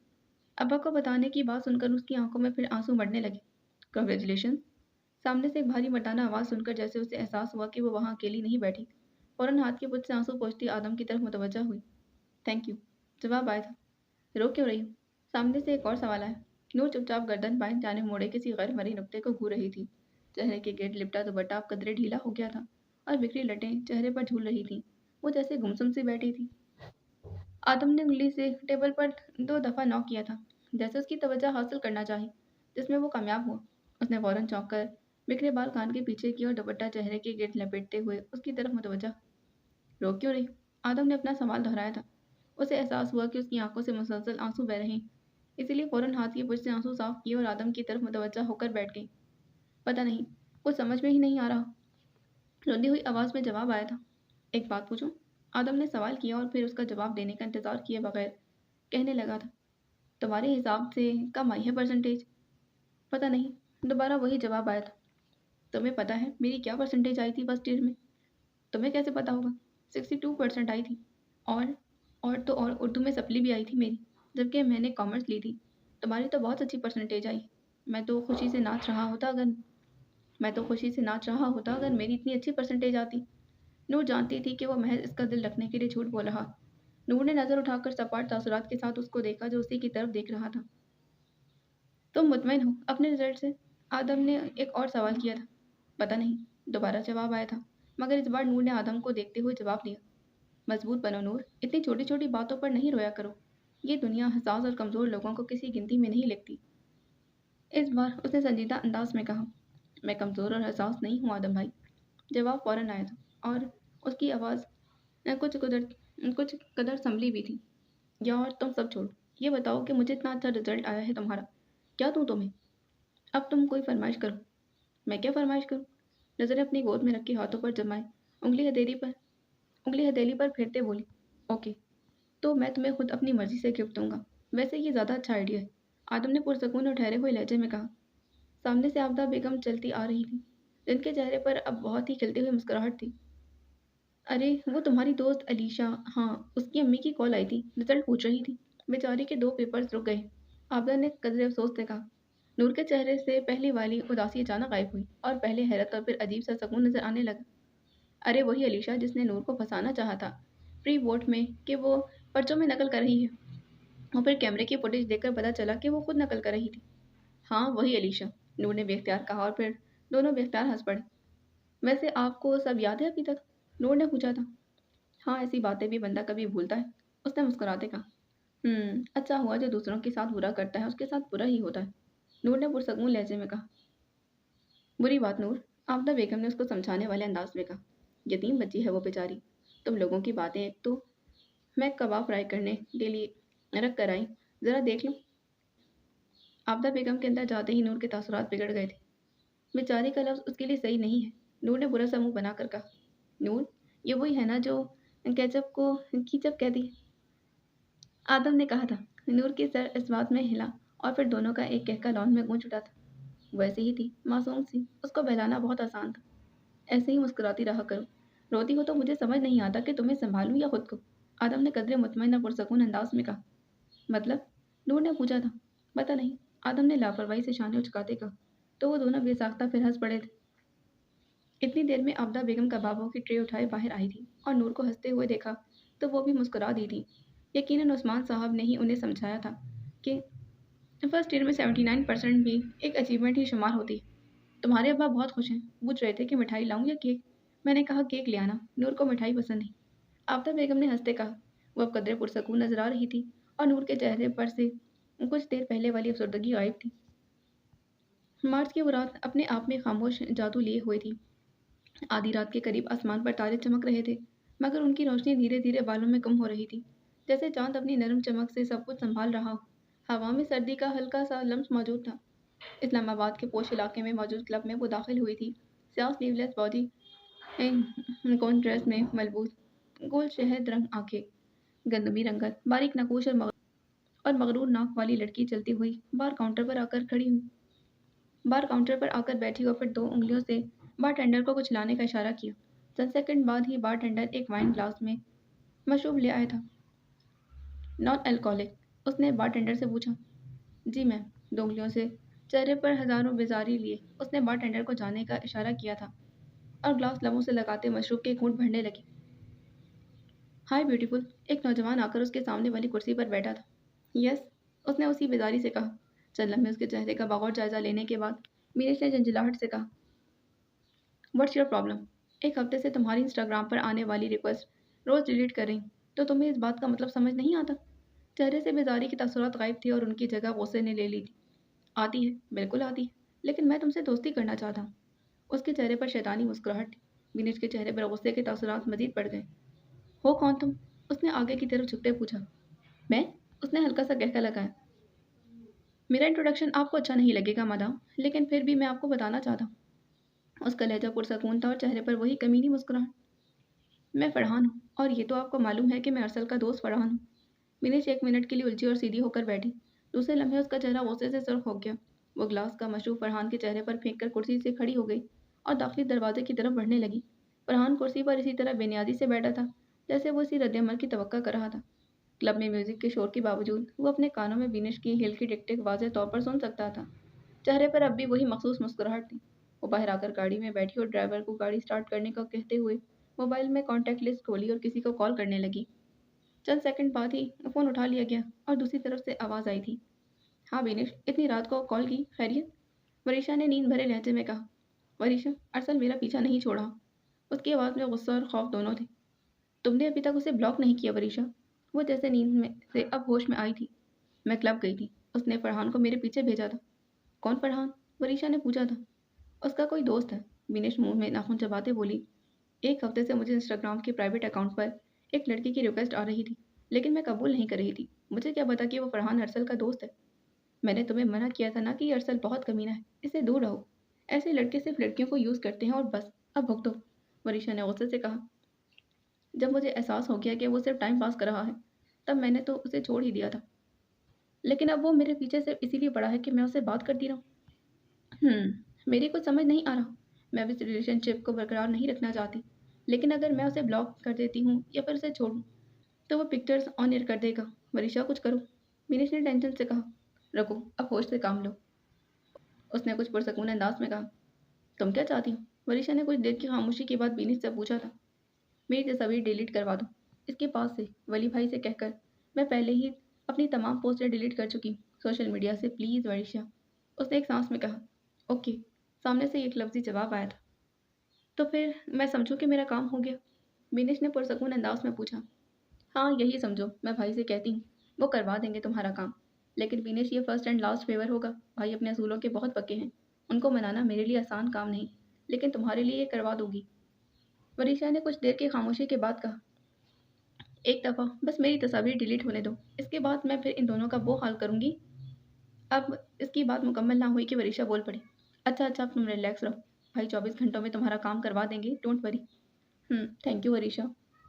अब्बा को बताने की बात सुनकर उसकी आंखों में फिर आंसू मरने लगे। कंग्रेचुलेशन। सामने से एक भारी मर्दाना आवाज़ सुनकर जैसे उसे एहसास हुआ कि वो वहाँ अकेली नहीं बैठी। फौरन हाथ के पुछ से आंसू पोंछती आदम की तरफ मुतवज्जा हुई। Thank you. जवाब आया था। रो क्यों रही हो? सामने से एक और सवाल आया। नूर चुपचाप गर्दन बाएं जाने मोड़े किसी गैर मरी नुक्ते को घूर रही थी। चेहरे के गिर्द लिपटा दुपट्टा अब कदरे ढीला हो गया था और बिखरी लटें चेहरे पर झूल रही थीं। वो जैसे गुमसुम सी बैठी थी। आदम ने उंगली से टेबल पर 2 दफ़ा नॉक किया था, जैसे उसकी तवज्जो हासिल करना चाही, जिसमें वो कामयाब हुआ। उसने फौरन चौंक कर बिखरे बाल कान के पीछे की और दुपट्टा चेहरे के गिर्द लपेटते हुए उसकी तरफ मुतवज्जा। रो क्यों रही? आदम ने अपना सवाल दोहराया था। उसे एहसास हुआ कि उसकी आंखों से मुसलसल आंसू बह रहे हैं, इसीलिए फौरन हाथ की पुछ से आंसू साफ किए और आदम की तरफ मुतवज्जा होकर बैठ गई। पता नहीं, कुछ समझ में ही नहीं आ रहा। रोंदी हुई आवाज़ में जवाब आया था। एक बात पूछूं? आदम ने सवाल किया और फिर उसका जवाब देने का इंतज़ार किए बगैर कहने लगा था। तुम्हारे हिसाब से कम आई है परसेंटेज? पता नहीं। दोबारा वही जवाब आया था। तुम्हें पता है मेरी क्या परसेंटेज आई थी फर्स्ट ईयर में? तुम्हें कैसे पता होगा? 62% आई थी। और और उर्दू में सप्ली भी आई थी मेरी, जबकि मैंने कॉमर्स ली थी। तुम्हारी तो बहुत अच्छी परसेंटेज आई। मैं तो खुशी से नाच रहा होता अगर मेरी इतनी अच्छी परसेंटेज आती। नूर जानती थी कि वो महज इसका दिल रखने के लिए झूठ बोल रहा। नूर ने नज़र उठाकर सपाट तासुरात के साथ उसको देखा जो उसी की तरफ देख रहा था। तुम मुतमईन हो अपने रिजल्ट से? आदम ने एक और सवाल किया था। पता नहीं। दोबारा जवाब आया था, मगर इस बार नूर ने आदम को देखते हुए जवाब दिया। मजबूत बनो नूर, इतनी छोटी छोटी बातों पर नहीं रोया करो। ये दुनिया हसास और कमज़ोर लोगों को किसी गिनती में नहीं लिखती। इस बार उसने संजीदा अंदाज में कहा। मैं कमज़ोर और हसास नहीं हूँ आदम भाई। जवाब फौरन आया था और उसकी आवाज़ कुछ कदर संभली भी थी। यार तुम सब छोड़ो, ये बताओ कि मुझे इतना अच्छा रिजल्ट आया है तुम्हारा, क्या दूँ तुम्हें? अब तुम कोई फरमाइश करो। मैं क्या फरमाइश करूँ? नज़रें अपनी गोद में रखे हाथों पर जमाए उंगली हथेली पर उंगली हथेली पर फेरते बोली, ओके, तो मैं तुम्हें खुद अपनी मर्जी से गिफ्ट दूंगा। वैसे ये ज़्यादा अच्छा आइडिया है। आदम ने पुरसकून और ठहरे हुए लहजे में कहा। सामने से आबदा बेगम चलती आ रही थी, जिनके चेहरे पर अब बहुत ही खिलती हुई मुस्कुराहट थी। अरे वो तुम्हारी दोस्त अलीशा, हाँ उसकी अम्मी की कॉल आई थी, रिजल्ट पूछ रही थी। बेचारी के 2 पेपर्स रुक गए। आबदा ने कदरे अफसोस से कहा। नूर के चेहरे से पहली वाली उदासी अचानक गायब हुई और पहले हैरत और फिर अजीब सा सुकून नजर आने लगा। अरे वही अलीशा जिसने नूर को फंसाना चाहा था प्री वोट में कि वो पर्चों में नकल कर रही है, और फिर कैमरे की फुटेज देखकर पता चला कि वो खुद नकल कर रही थी। हाँ वही अलीशा, नूर ने बेख्तियार कहा और फिर दोनों बेख्तियार हंस पड़े। वैसे आपको सब याद है अभी तक? नूर ने पूछा था। हाँ, ऐसी बातें भी बंदा कभी भूलता है, उसने मुस्कुराते कहा। अच्छा हुआ जो दूसरों के साथ बुरा करता है उसके साथ बुरा ही होता है, नूर ने पुरसकून लहजे में कहा। बुरी बात नूर, आबदा बेगम ने उसको समझाने वाले अंदाज में कहा। यतीम बच्ची है वो बेचारी। तुम लोगों की बातें एक तो मैं कबाब फ्राई करने के लिए रख कर आई, ज़रा देख लो। आबदा बेगम के अंदर जाते ही नूर के तासुरात बिगड़ गए थे। बेचारी का लफ्ज़ उसके लिए सही नहीं है, नूर ने बुरा सा मुंह बनाकर कहा। नूर, ये वही है ना जो केचप को कीचप कह दी। आदम ने कहा था। नूर की सर इस बात में हिला और फिर दोनों का एक कहका लॉन में गूंज उठा था। वैसे ही थी, मासूम सी, उसको बहलाना बहुत आसान था। ऐसे ही मुस्कुराती रहा करो। रोती हो तो मुझे समझ नहीं आता कि तुम्हें संभालूं या खुद को। आदम ने कदरे मुतमईन और पुरसकून अंदाज में कहा। मतलब? नूर ने पूछा था। पता नहीं। आदम ने लापरवाही से शाने उचकाते कहा। तो वो दोनों बेसाख्ता फिर हंस पड़े थे। इतनी देर में आबदा बेगम कबाबों की ट्रे उठाए बाहर आई थी और नूर को हंसते हुए देखा तो वो भी मुस्कुरा दी थी। यकीनन उस्मान साहब ने ही उन्हें समझाया था कि फर्स्ट ईयर में 79% भी एक अचीवमेंट ही शुमार होती है। तुम्हारे अब्बा बहुत खुश हैं। पूछ रहे थे कि मिठाई लाऊं या केक। मैंने कहा केक ले आना। नूर को मिठाई पसंद नहीं। आफताब बेगम ने हंसते कहा। वो अब कदरे पुरसकून नजर आ रही थी और नूर के चेहरे पर से कुछ देर पहले वाली अफसरदगी गायब थी। मार्च की वो रात अपने आप में खामोश जादू लिए हुए थी। आधी रात के करीब आसमान पर तारे चमक रहे थे, मगर उनकी रोशनी धीरे धीरे बालों में कम हो रही थी, जैसे चांद अपनी नरम चमक से सब कुछ संभाल रहा हो। हवा में सर्दी का हल्का सा लम्स मौजूद था। इस्लामाबाद के पोश इलाके में मौजूद क्लब में वो दाखिल हुई थी। स्याह स्लीवलेस बॉडी, कौन ड्रेस में मलबूस, गोल शहद रंग आंखें, गंदमी रंगत, बारीक नकूश और मगरूर नाक वाली लड़की चलती हुई बार काउंटर पर आकर बैठी और फिर दो उंगलियों से बार टेंडर को कुछ लाने का इशारा किया। चंद सेकंड बाद ही बार टेंडर एक वाइन ग्लास में मशरूब ले आया था। नॉन अल्कोहलिक, उसने बार टेंडर से पूछा। जी मैम। दो उंगलियों से चेहरे पर हजारों बेजारी लिए उसने बार टेंडर को जाने का इशारा किया था और ग्लास लबों से लगाते मशरूब के घूंट भरने लगे। हाय ब्यूटीफुल, एक नौजवान आकर उसके सामने वाली कुर्सी पर बैठा था। यस, उसने उसी बेजारी से कहा। चंद लम्हे उसके चेहरे का बगौर जायजा लेने के बाद मीरेश ने झंझलाहट से कहा। What's your problem? एक हफ्ते से तुम्हारी इंस्टाग्राम पर आने वाली रिक्वेस्ट रोज डिलीट कर रही हूँ, तो तुम्हें इस बात का मतलब समझ नहीं आता? चेहरे से बेजारी की तासुरात गायब थी और उनकी जगह गुस्से ने ले ली थी। आती है, बिल्कुल आती है, लेकिन मैं तुमसे दोस्ती करना चाहता हूँ। उसके चेहरे पर शैतानी मुस्कुराहट थी। विनीत के चेहरे पर गुस्से के तासुरात मजीद बढ़ गए। हो कौन तुम? उसने आगे की तरफ झुकते पूछा। मैं? उसने हल्का सा कहका लगाया। मेरा इंट्रोडक्शन आपको अच्छा नहीं लगेगा मादाम, लेकिन फिर भी मैं आपको बताना चाहता हूँ। उसका लहजा पुरसकून था और चेहरे पर वही कमीनी मुस्कुराहट। मैं फरहान हूँ और ये तो आपको मालूम है कि मैं अरसल का दोस्त फरहान हूँ। विनेश एक मिनट के लिए उलझी और सीधी होकर बैठी। दूसरे लम्हे उसका चेहरा गुस्से से सुर्ख हो गया। वो ग्लास का मशरूब फरहान के चेहरे पर फेंक कर कुर्सी से खड़ी हो गई और दाखिली दरवाजे की तरफ बढ़ने लगी। फरहान कुर्सी पर इसी तरह बेनियादी से बैठा था जैसे वो इसी रद्दमल की तवक्का कर रहा था। क्लब में म्यूजिक के शोर के बावजूद वो अपने कानों में विनेश की हिल की टिक टिक वाज़ेह तौर पर सुन सकता था। चेहरे पर अब भी वही मखसूस मुस्कुराहट थी। वो बाहर आकर गाड़ी में बैठी और ड्राइवर को गाड़ी स्टार्ट करने को कहते हुए मोबाइल में कॉन्टैक्ट लिस्ट खोली और किसी को कॉल करने लगी। चंद सेकंड बाद ही फ़ोन उठा लिया गया और दूसरी तरफ से आवाज़ आई थी। हाँ विनेश, इतनी रात को कॉल की, खैरियत? वरीशा ने नींद भरे लहजे में कहा। वरीशा, अरसल मेरा पीछा नहीं छोड़ा। उसकी आवाज़ में गुस्सा और खौफ दोनों थे। तुमने अभी तक उसे ब्लॉक नहीं किया वरीशा? वो जैसे नींद में से अब होश में आई थी। मैं क्लब गई थी, उसने फरहान को मेरे पीछे भेजा था। कौन फरहान? वरीशा ने पूछा था। उसका कोई दोस्त है। विनेश मुंह में नाखून चबाते बोली। एक हफ्ते से मुझे इंस्टाग्राम के प्राइवेट अकाउंट पर एक लड़की की रिक्वेस्ट आ रही थी, लेकिन मैं कबूल नहीं कर रही थी। मुझे क्या पता कि वो फरहान अरसल का दोस्त है। मैंने तुम्हें मना किया था ना कि ये अरसल बहुत कमीना है, इससे दूर रहो। ऐसे लड़के सिर्फ लड़कियों को यूज़ करते हैं और बस। अब भुगतो, वरीशा ने गुस्से से कहा। जब मुझे एहसास हो गया कि वो सिर्फ टाइम पास कर रहा है, तब मैंने तो उसे छोड़ ही दिया था। लेकिन अब वो मेरे पीछे सिर्फ इसीलिए पड़ा है कि मैं उससे बात करती रहूं। मेरी कुछ समझ नहीं आ रहा। मैं अब इस रिलेशनशिप को बरकरार नहीं रखना चाहती, लेकिन अगर मैं उसे ब्लॉक कर देती हूँ या फिर उसे छोड़ूं, तो वो पिक्चर्स ऑन एयर कर देगा। वरीशा कुछ करो, विनेश ने टेंशन से कहा। रखो, अब होश से काम लो, उसने कुछ पुरसकून अंदाज में कहा। तुम क्या चाहती हो? वरीशा ने कुछ देर की खामोशी के बाद विनेश से पूछा था। मेरी तस्वीर डिलीट करवा दो इसके पास से, वली भाई से कहकर। मैं पहले ही अपनी तमाम पोस्टें डिलीट कर चुकी हूँ सोशल मीडिया से, प्लीज़ वरीशा, उसने एक सांस में कहा। ओके, सामने से एक लफ्ज़ी जवाब आया था। तो फिर मैं समझूं कि मेरा काम हो गया? विनेश ने पुरसकून अंदाज में पूछा। हाँ, यही समझो। मैं भाई से कहती हूँ, वो करवा देंगे तुम्हारा काम। लेकिन विनेश, ये फर्स्ट एंड लास्ट फेवर होगा। भाई अपने असूलों के बहुत पक्के हैं। उनको मनाना मेरे लिए आसान काम नहीं, लेकिन तुम्हारे लिए ये करवा दूंगी। वरीशा ने कुछ देर की खामोशी के बाद कहा। एक दफ़ा बस मेरी तस्वीर डिलीट होने दो, इसके बाद मैं फिर इन दोनों का वो हाल करूंगी। अब इसकी बात मुकम्मल ना हुई कि वरीशा बोल पड़ी। अच्छा अच्छा, अब तुम रिलैक्स रहो। भाई 24 घंटों में तुम्हारा काम करवा देंगे, don't worry. Thank you Varisha.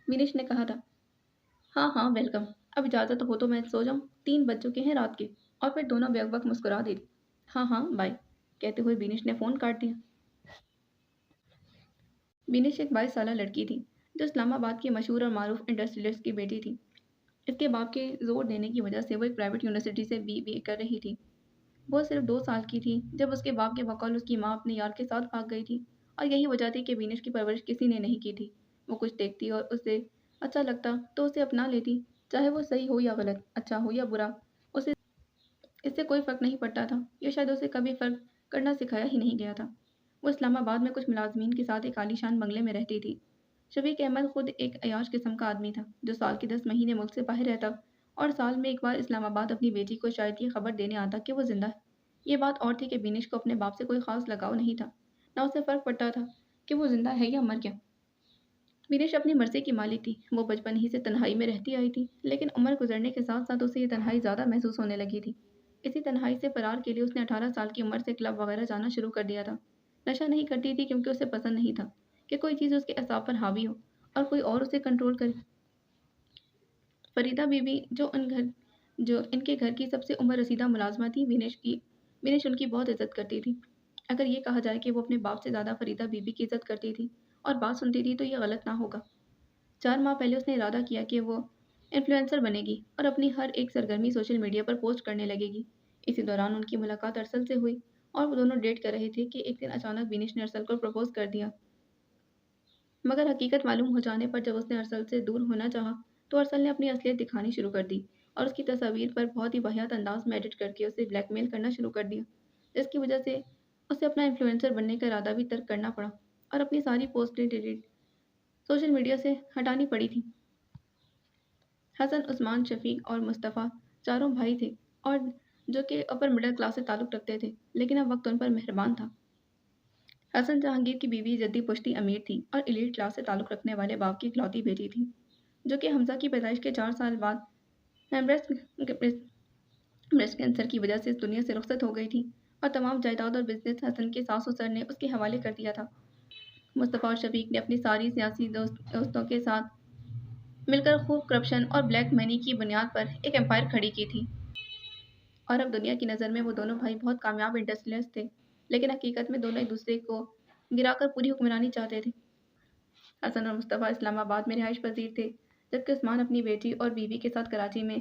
Vinesh ने कहा था। हाँ हाँ वेलकम। अब इजाज़त हो तो मैं सो जाऊँ, 3 बज चुके हैं रात के। और फिर दोनों बेवकूफ़ मुस्कुरा दी। हाँ हाँ बाय कहते हुए विनेश ने फ़ोन काट दिया। विनेश एक 22 साल लड़की थी जो इस्लामाबाद की मशहूर और मारूफ इंडस्ट्रियलिस्ट की बेटी थी। इसके बाप के जोर देने की वजह से वो एक प्राइवेट यूनिवर्सिटी से बीबीए कर रही थी। वो सिर्फ 2 साल की थी जब उसके बाप के बकौल उसकी माँ अपने यार के साथ भाग गई थी। और यही वजह थी कि विनेश की परवरिश किसी ने नहीं की थी। वो कुछ देखती और उसे अच्छा लगता तो उसे अपना लेती, चाहे वो सही हो या गलत, अच्छा हो या बुरा। उसे इससे कोई फ़र्क नहीं पड़ता था। या शायद उसे कभी फ़र्क करना सिखाया ही नहीं गया था। वो इस्लामाबाद में कुछ मुलाज़मीन के साथ एक आलीशान बंगले में रहती थी। शफ़ीक अहमद खुद एक अय्याश किस्म का आदमी था, जो साल के 10 महीने मुल्क से बाहर रहता और साल में एक बार इस्लामाबाद अपनी बेटी को शायद ये खबर देने आता कि वो ज़िंदा है। ये बात और थी कि बिनिश को अपने बाप से कोई ख़ास लगाव नहीं था, ना उसे फ़र्क पड़ता था कि वो ज़िंदा है या मर गया। बिनिश अपनी मर्ज़ी की मालिक थी। वो बचपन ही से तन्हाई में रहती आई थी, लेकिन उम्र गुजरने के साथ-साथ उसे ये तन्हाई ज़्यादा महसूस होने लगी थी। इसी तन्हाई से फ़रार के लिए उसने 18 साल की उम्र से क्लब वगैरह जाना शुरू कर दिया था। नशा नहीं करती थी क्योंकि उसे पसंद नहीं था कि कोई चीज़ उसके असाब पर हावी हो और कोई और उसे कंट्रोल करे। फरीदा बीवी जो इनके घर की सबसे उम्र रसीदा मुलाज़िमा थी, विनेश उनकी बहुत इज़्ज़त करती थी। अगर ये कहा जाए कि वो अपने बाप से ज़्यादा फरीदा बीवी की इज़्ज़त करती थी और बात सुनती थी तो ये गलत ना होगा। 4 माह पहले उसने इरादा किया कि वो इन्फ्लुएंसर बनेगी और अपनी हर एक सरगर्मी सोशल मीडिया पर पोस्ट करने लगेगी। इसी दौरान उनकी मुलाकात अरसल से हुई और वो दोनों डेट कर रहे थे कि एक दिन अचानक विनेश ने अरसल को प्रपोज़ कर दिया। मगर हकीकत मालूम हो जाने पर जब उसने अरसल से दूर होना चाहा, तो अरसल ने अपनी असलियत दिखानी शुरू कर दी और उसकी तस्वीर पर बहुत ही वाहियात अंदाज में एडिट करके उसे ब्लैकमेल करना शुरू कर दिया, जिसकी वजह से उसे अपना इन्फ्लुएंसर बनने का इरादा भी तर्क करना पड़ा और अपनी सारी पोस्टें डिलीट सोशल मीडिया से हटानी पड़ी थी। हसन, उस्मान, शफीक और मुस्तफ़ा चारों भाई थे और जो कि अपर मिडिल क्लास से ताल्लुक़ रखते थे, लेकिन अब वक्त उन पर मेहरबान था। हसन जहांगीर की बीवी जद्दी पुश्ती अमीर थी और एलीट क्लास से ताल्लुक़ रखने वाले बाप की इकलौती बेटी थी, जो कि हमज़ा की पैदाइश के 4 साल बाद ब्रेस्ट ब्रेस्ट ब्रेस्ट कैंसर की वजह से इस दुनिया से रुखसत हो गई थी और तमाम जायदाद और बिज़नेस हसन के सास-ससुर ने उसके हवाले कर दिया था। मुस्तफ़ा और शफीक ने अपनी सारी सियासी दोस्तों के साथ मिलकर खूब करप्शन और ब्लैक मनी की बुनियाद पर एक एम्पायर खड़ी की थी। और अब दुनिया की नज़र में वो दोनों भाई बहुत कामयाब इंडस्ट्रियलिस्ट थे, लेकिन हकीकत में दोनों एक दूसरे को गिराकर पूरी हुक्मरानी चाहते थे। हसन और मुस्तफ़ा इस्लामाबाद में रिहाइश पजीर थे, जबकि उस्मान अपनी बेटी और बीवी के साथ कराची में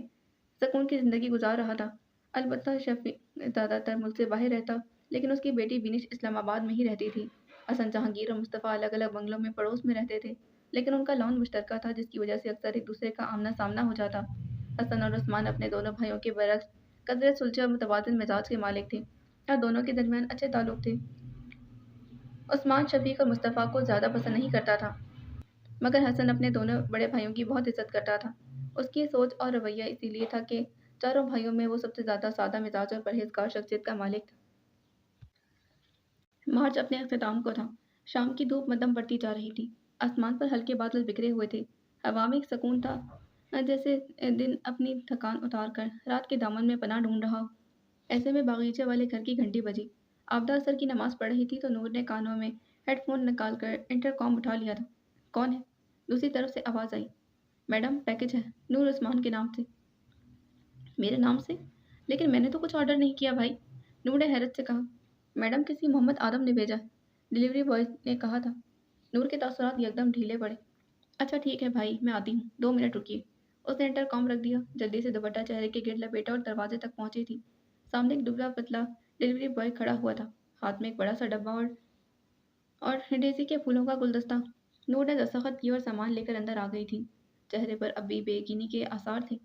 सुकून की ज़िंदगी गुजार रहा था। अलबत्ता शफीक ज़्यादातर मुल्क से बाहर रहता, लेकिन उसकी बेटी बिनिश इस्लामाबाद में ही रहती थी। हसन, जहांगीर और मुस्तफ़ा अलग-अलग बंगलों में पड़ोस में रहते थे, लेकिन उनका लॉन मुश्तरका था, जिसकी वजह से अक्सर एक दूसरे का आमना-सामना हो जाता। हसन और उस्मान अपने दोनों भाइयों के बरक्स कदरे सुलझे और मुतवाज़िन मिजाज के मालिक थे और दोनों के दरमियान अच्छे ताल्लुक थे। उस्मान शफीक और मुस्तफ़ा को ज़्यादा पसंद नहीं करता था, मगर हसन अपने दोनों बड़े भाइयों की बहुत इज़्ज़त करता था। उसकी सोच और रवैया इसीलिए था कि चारों भाइयों में वो सबसे ज़्यादा सादा मिजाज और परहेज़गार शख्सियत का मालिक था। मार्च अपने अख्ताम को था। शाम की धूप मद्धम बढ़ती जा रही थी। आसमान पर हल्के बादल बिखरे हुए थे। हवा में एक सुकून था, जैसे दिन अपनी थकान उतार कर रात के दामन में पनाह ढूंढ रहा हो। ऐसे में बागीचे वाले घर की घंटी बजी। आबदा असर की नमाज पढ़ रही थी तो नूर ने कानों में हेडफोन निकाल कर इंटरकॉम उठा लिया था। कौन है? दूसरी तरफ से आवाज़ आई। मैडम, पैकेज है। नूर उस्मान के नाम से। मेरे नाम से? लेकिन मैंने तो कुछ ऑर्डर नहीं किया भाई। नूर ने हैरत से कहा। मैडम, किसी मोहम्मद आदम ने भेजा है, डिलीवरी बॉय ने कहा था। नूर के तासुरात एकदम ढीले पड़े। अच्छा ठीक है भाई, मैं आती हूँ, 2 मिनट रुकिए। उसने इंटरकॉम रख दिया, जल्दी से दुपट्टा चेहरे के गिर्द लपेटा और दरवाजे तक पहुंची थी। सामने एक दुबला पतला डिलीवरी बॉय खड़ा हुआ था, हाथ में एक बड़ा सा डब्बा और डेज़ी के फूलों का गुलदस्ता। नूर ने दस्तखत किया और सामान लेकर अंदर आ गई थी। चेहरे पर अब भी बेयकीनी के आसार थे।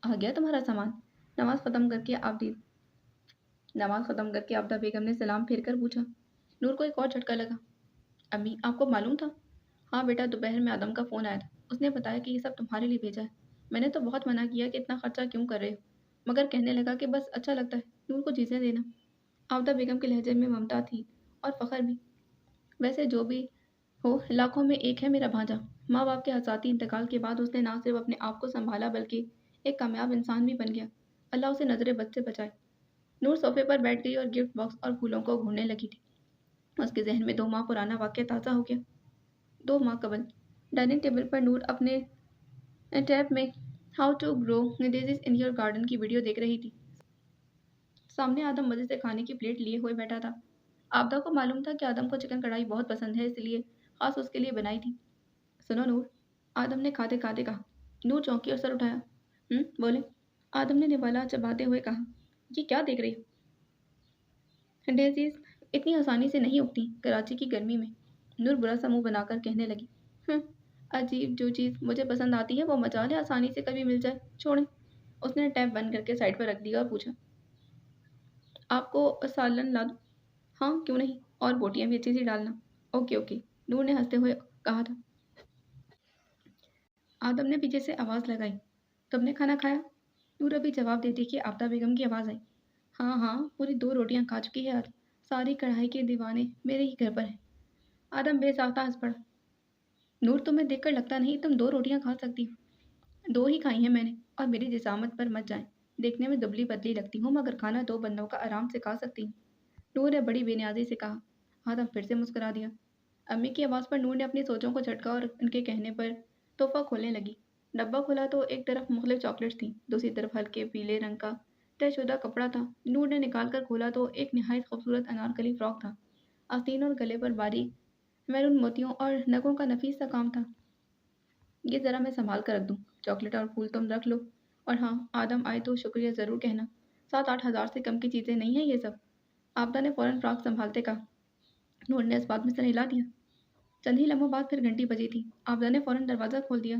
आ गया तुम्हारा सामान? नमाज खत्म करके आप दी नमाज खत्म करके आबदा बेगम ने सलाम फेर कर पूछा। नूर को एक और झटका लगा। अम्मी, आपको मालूम था? हाँ बेटा, दोपहर में आदम का फ़ोन आया था। उसने बताया कि ये सब तुम्हारे लिए भेजा है। मैंने तो बहुत मना किया कि इतना खर्चा क्यों कर रहे हो, मगर कहने लगा कि बस अच्छा लगता है नूर को चीज़ें देना। आबदा बेगम के लहजे में ममता थी और फ़ख्र भी। वैसे जो भी हो, लाखों में एक है मेरा भांजा। माँ बाप के हसाती इंतकाल के बाद उसने ना सिर्फ अपने आप को संभाला बल्कि एक कामयाब इंसान भी बन गया। अल्लाह उसे नज़र बद से बचाए। नूर सोफे पर बैठ गई और गिफ्ट बॉक्स और फूलों को घूरने लगी थी। उसके जहन में 2 माह पुराना वाक़या ताज़ा हो गया। 2 माह कबल ڈائننگ ٹیبل پر نور اپنے ٹیب میں how to grow diseases in your garden کی ویڈیو دیکھ رہی تھی۔ سامنے آدم مزے سے کھانے کی پلیٹ لیے ہوئے بیٹھا تھا۔ آبدہ کو معلوم تھا کہ آدم کو چکن کڑھائی بہت پسند ہے، اس لیے خاص اس کے لیے بنائی تھی۔ سنو نور، آدم نے کھاتے کھاتے کہا۔ نور چونکی اور سر اٹھایا۔ بولے؟ آدم نے نوالا چباتے ہوئے کہا۔ یہ کیا دیکھ رہی ہو؟ ڈیزیز اتنی آسانی سے نہیں اگتی کراچی کی گرمی میں۔ نور برا سا منہ بنا کر کہنے لگی۔ عجیب، جو چیز مجھے پسند آتی ہے وہ مجال ہے آسانی سے کبھی مل جائے، چھوڑیں۔ اس نے ٹیپ بند کر کے سائڈ پر رکھ دیا اور پوچھا، آپ کو سالن لا دوں؟ ہاں کیوں نہیں، اور بوٹیاں بھی اچھی سی ڈالنا۔ اوکے اوکے، نور نے ہنستے ہوئے کہا تھا۔ آدم نے پیچھے سے آواز لگائی، تم نے کھانا کھایا؟ نور ابھی جواب دیتی کہ آبدہ بیگم کی آواز آئی۔ ہاں ہاں، پوری 2 روٹیاں کھا چکی ہے آج، ساری کڑھائی کے دیوانے میرے ہی گھر پر ہیں۔ آدم بے ساختہ ہنس پڑا۔ نور، تمہیں دیکھ کر لگتا نہیں تم 2 روٹیاں کھا سکتی ہو۔ 2 ہی کھائی ہیں میں نے، اور میری جسامت پر مت جائیں، دیکھنے میں دبلی پتلی لگتی ہوں مگر کھانا 2 بندوں کا آرام سے کھا سکتی ہوں۔ نور نے بڑی بے نیازی سے کہا۔ آدم پھر سے مسکرا دیا۔ امی کی آواز پر نور نے اپنی سوچوں کو جھٹکا اور ان کے کہنے پر تحفہ کھولنے لگی۔ ڈبہ کھولا تو ایک طرف مختلف چاکلیٹس تھیں، دوسری طرف ہلکے پیلے رنگ کا طے شدہ کپڑا تھا۔ نور نے نکال کر کھولا تو ایک نہایت خوبصورت انارکلی فراک تھا۔ آستین اور گلے پر باریک میرون موتیوں اور نگوں کا نفیس سا کام تھا۔ یہ ذرا میں سنبھال کر رکھ دوں، چاکلیٹ اور پھول تم رکھ لو، اور ہاں، آدم آئے تو شکریہ ضرور کہنا، 7-8 ہزار سے کم کی چیزیں نہیں ہیں یہ سب۔ آبدہ نے فوراً فراک سنبھالتے کہا۔ نور نے اس بات میں سر ہلا دیا۔ چند ہی لمحوں بعد پھر گھنٹی بجی تھی۔ آبدہ نے فوراً دروازہ کھول دیا۔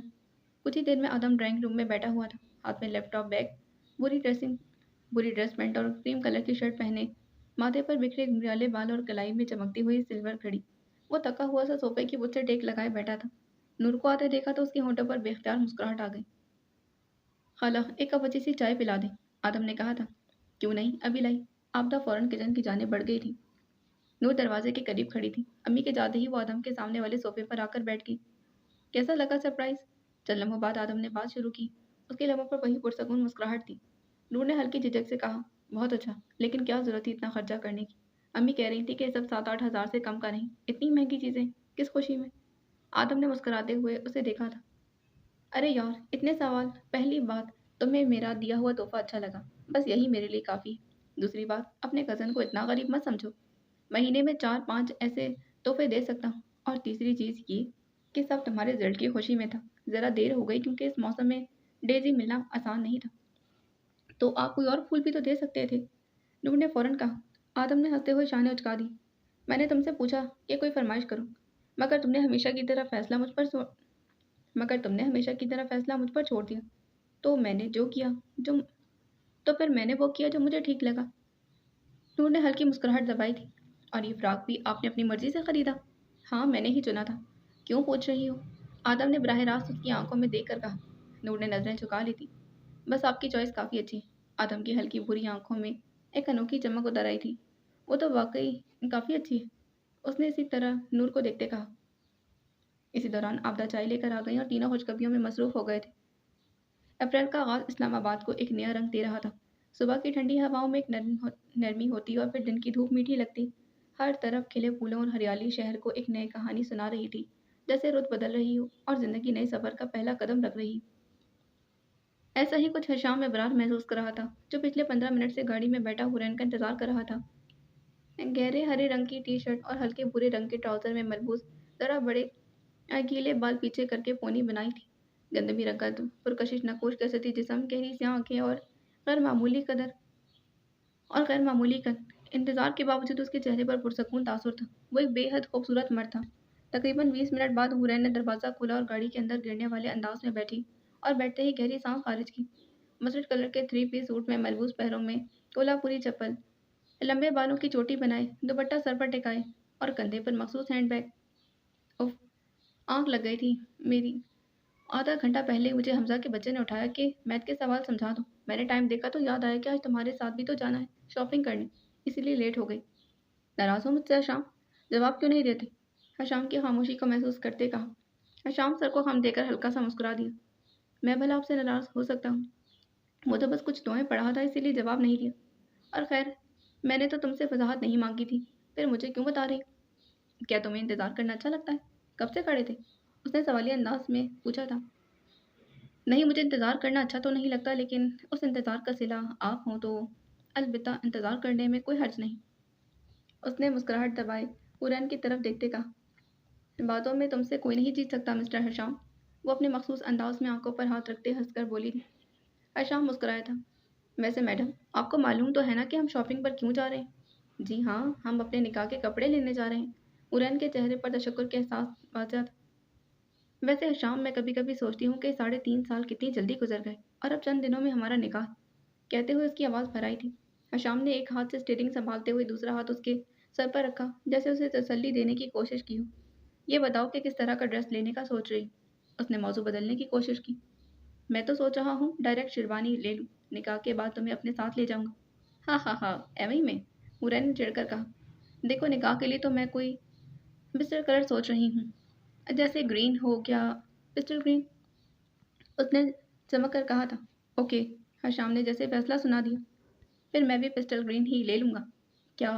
کچھ ہی دیر میں آدم ڈرائنگ روم میں بیٹھا ہوا تھا، ہاتھ میں لیپ ٹاپ بیگ، بری ڈریس پینٹ اور کریم کلر کی شرٹ پہنے، ماتھے پر بکھرے گھریالے بال اور کلائی میں چمکتی ہوئی سلور گھڑی۔ وہ تکا ہوا سا صوفے کی وجہ سے ٹیک لگائے بیٹھا تھا۔ نور کو آتے دیکھا تو اس کے ہونٹوں پر بے اختیار مسکراہٹ آ گئی۔ خالہ، ایک کپ اچھی سی چائے پلا دیں، آدم نے کہا تھا۔ کیوں نہیں، ابھی لائی۔ آبدہ فوراً کچن کی جانب بڑھ گئی تھی۔ نور دروازے کے قریب کھڑی تھی۔ امی کے جاتے ہی وہ آدم کے سامنے والے صوفے پر آ کر بیٹھ گئی۔ کیسا لگا سرپرائز؟ چند لمحوں بعد آدم نے بات شروع کی۔ اس کے لبوں پر وہی پرسکون مسکراہٹ تھی۔ نور نے ہلکی جھجک سے کہا، بہت اچھا، لیکن کیا ضرورت تھی اتنا خرچہ کرنے کی؟ امی کہہ رہی تھی کہ سب 7-8 ہزار سے کم کا نہیں، اتنی مہنگی چیزیں کس خوشی میں؟ آدم نے مسکراتے ہوئے اسے دیکھا تھا۔ ارے یار، اتنے سوال! پہلی بات، تمہیں میرا دیا ہوا تحفہ اچھا لگا، بس یہی میرے لیے کافی ہے۔ دوسری بات، اپنے کزن کو اتنا غریب مت سمجھو، مہینے میں 4-5 ایسے تحفے دے سکتا ہوں۔ اور تیسری چیز یہ کہ سب تمہارے رزلٹ کی خوشی میں تھا، ذرا دیر ہو گئی کیونکہ اس موسم میں ڈیزی ملنا آسان نہیں تھا، تو آپ کوئی اور پھول بھی تو دے سکتے تھے، نور نے فوراً کہا۔ آدم نے ہنستے ہوئے شانیں اچکا دی۔ میں نے تم سے پوچھا کہ کوئی فرمائش کروں، مگر تم نے ہمیشہ کی طرح فیصلہ مجھ پر چھوڑ دیا، تو میں نے تو پھر میں نے وہ کیا جو مجھے ٹھیک لگا۔ نور نے ہلکی مسکراہٹ دبائی تھی۔ اور یہ فراک بھی آپ نے اپنی مرضی سے خریدا؟ ہاں، میں نے ہی چنا تھا۔ کیوں پوچھ رہی ہو؟ آدم نے براہ راست اس کی آنکھوں میں دیکھ کر کہا۔ نور نے نظریں جھکا لی تھی۔ بس آپ کی چوائس کافی اچھی ہے۔ آدم کی ہلکی بری آنکھوں میں ایک انوکھی چمک اتر آئی تھی۔ وہ تو واقعی کافی اچھی ہے، اس نے اسی طرح نور کو دیکھتے کہا۔ اسی دوران آبدہ چائے لے کر آ گئیں اور تینوں خوشخبریوں میں مصروف ہو گئے تھے۔ اپریل کا آغاز اسلام آباد کو ایک نیا رنگ دے رہا تھا۔ صبح کی ٹھنڈی ہواؤں میں ایک نرمی ہوتی اور پھر دن کی دھوپ میٹھی لگتی۔ ہر طرف کھلے پھولوں اور ہریالی شہر کو ایک نئی کہانی سنا رہی تھی، جیسے رت بدل رہی ہو اور زندگی نئے سفر کا پہلا قدم رکھ رہی۔ ایسا ہی کچھ حشام ابرار محسوس کر رہا تھا، جو پچھلے 15 منٹ سے گاڑی میں بیٹھا حرین کا انتظار کر رہا تھا۔ گہرے ہرے رنگ کی ٹی شرٹ اور ہلکے بھورے رنگ کے ٹراؤزر میں ملبوس، ذرا بڑے گیلے بال پیچھے کر کے پونی بنائی تھی۔ گندمی رنگت، پرکشش نقوش کسوتی جسم، گہری سیاہ آنکھیں اور غیر معمولی قد۔ انتظار کے باوجود اس کے چہرے پر پرسکون تاثر تھا۔ وہ ایک بے حد خوبصورت مرد تھا۔ تقریباً 20 منٹ بعد حورین نے دروازہ کھولا اور گاڑی کے اندر گرنے والے انداز میں بیٹھی، اور بیٹھتے ہی گہری سانس خارج کی۔ مسٹرڈ کلر کے 3 پیس سوٹ میں ملبوس، پیروں میں کولہاپوری چپل، لمبے بالوں کی چوٹی بنائے، دوپٹہ سر پر ٹکائے اور کندھے پر مخصوص ہینڈ بیگ۔ اف، آنکھ لگ گئی تھی میری۔ آدھا گھنٹہ پہلے مجھے حمزہ کے بچے نے اٹھایا کہ میتھ کے سوال سمجھا دو۔ میں نے ٹائم دیکھا تو یاد آیا کہ آج تمہارے ساتھ بھی تو جانا ہے شاپنگ کرنے، اسی لیے لیٹ ہو گئی۔ ناراض ہو مجھ سے حشام؟ جواب کیوں نہیں دیتے؟ حشام کی خاموشی کو محسوس کرتے کہا۔ حشام سر کو خم دے کر ہلکا سا مسکرا دیا۔ میں بھلا آپ سے ناراض ہو سکتا ہوں؟ وہ تو بس کچھ دعائیں پڑھا تھا، اسی لیے جواب نہیں دیا۔ اور خیر، میں نے تو تم سے وضاحت نہیں مانگی تھی، پھر مجھے کیوں بتا رہی؟ کیا تمہیں انتظار کرنا اچھا لگتا ہے؟ کب سے کھڑے تھے؟ उसने सवालिया अंदाज में पूछा था। नहीं, मुझे इंतज़ार करना अच्छा तो नहीं लगता, लेकिन उस इंतज़ार का सिला आप हों तो अलबत्ता इंतज़ार करने में कोई हर्ज नहीं। उसने मुस्कुराहट दबाए हुरैन की तरफ देखते कहा, बातों में तुमसे कोई नहीं जीत सकता मिस्टर हशाम। वो अपने मखसूस अंदाज में आंखों पर हाथ रखते हंसकर बोली थी। हशाम मुस्कुराया था। वैसे मैडम, आपको मालूम तो है ना कि हम शॉपिंग पर क्यों जा रहे हैं? जी हाँ, हम अपने निकाह के कपड़े लेने जा रहे हैं। हुरैन के चेहरे पर तशक्कुर के एहसास वाज़ह था। वैसे हशाम, मैं कभी कभी सोचती हूँ कि 3.5 साल कितनी जल्दी गुजर गए और अब चंद दिनों में हमारा निकाह। कहते हुए उसकी आवाज़ भर आई थी। हशाम ने एक हाथ से स्टीयरिंग संभालते हुए दूसरा हाथ उसके सर पर रखा, जैसे उसे तसल्ली देने की कोशिश की हो। ये बताओ कि किस तरह का ड्रेस लेने का सोच रही? उसने मौजू बदलने की कोशिश की। मैं तो सोच रहा हूँ डायरेक्ट शेरवानी ले लूँ, निकाह के बाद तुम्हें अपने साथ ले जाऊँगा। हाँ हाँ हाँ, एवं ही में, हुरैन ने चिढ़कर कहा। देखो, निकाह के लिए तो मैं कोई बिस्तर कलर सोच रही हूँ, जैसे ग्रीन हो गया, पिस्टल ग्रीन। उसने चमक कर कहा था। ओके, हशाम ने जैसे फैसला सुना दिया। फिर मैं भी पिस्टल ग्रीन ही ले लूँगा। क्या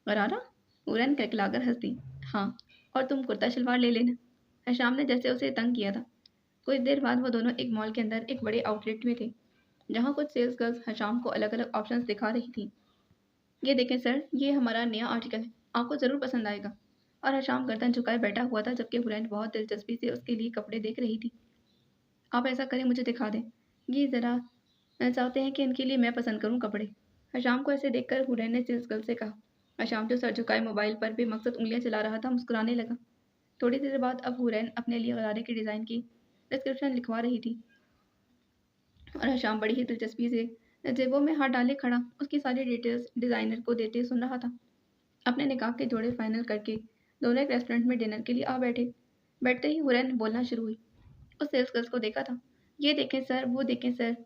गरारा? हुरैन कलकलाकर हंस दी। हाँ, और तुम कुर्ता शलवार ले लेना। हशाम ने जैसे उसे तंग किया था। कुछ देर बाद वो दोनों एक मॉल के अंदर एक बड़े आउटलेट में थे, जहाँ कुछ सेल्स गर्ल्स हशाम को अलग अलग ऑप्शंस दिखा रही थी। ये देखें सर, ये हमारा नया आर्टिकल है, आपको ज़रूर पसंद आएगा। और हशाम गर्दन झुकाए बैठा हुआ था, जबकि हुरैन बहुत दिलचस्पी से उसके लिए कपड़े देख रही थी। आप ऐसा करें, मुझे दिखा दें। ये ज़रा चाहते हैं कि इनके लिए मैं पसंद करूँ कपड़े। हशाम को ऐसे देखकर हुरैन ने सेल्स गर्ल से कहा। हशाम, जो सर झुकाए मोबाइल पर बेमकसद उंगलियां चला रहा था, मुस्कुराने लगा। थोड़ी देर बाद अब हुरैन अपने लिए गरारे के डिज़ाइन की डिस्क्रिप्शन लिखवा रही थी और हशाम बड़ी ही दिलचस्पी से जेबों में हाथ डाले खड़ा उसकी सारी डिटेल्स डिज़ाइनर को देते सुन रहा था। अपने निकाह के जोड़े फाइनल करके दोनों एक रेस्टोरेंट में डिनर के लिए आ बैठे। बैठते ही हुरैन बोलना शुरू हुई। उस सेल्स गर्ल्स को देखा था। ये देखें सर, वो देखें सर।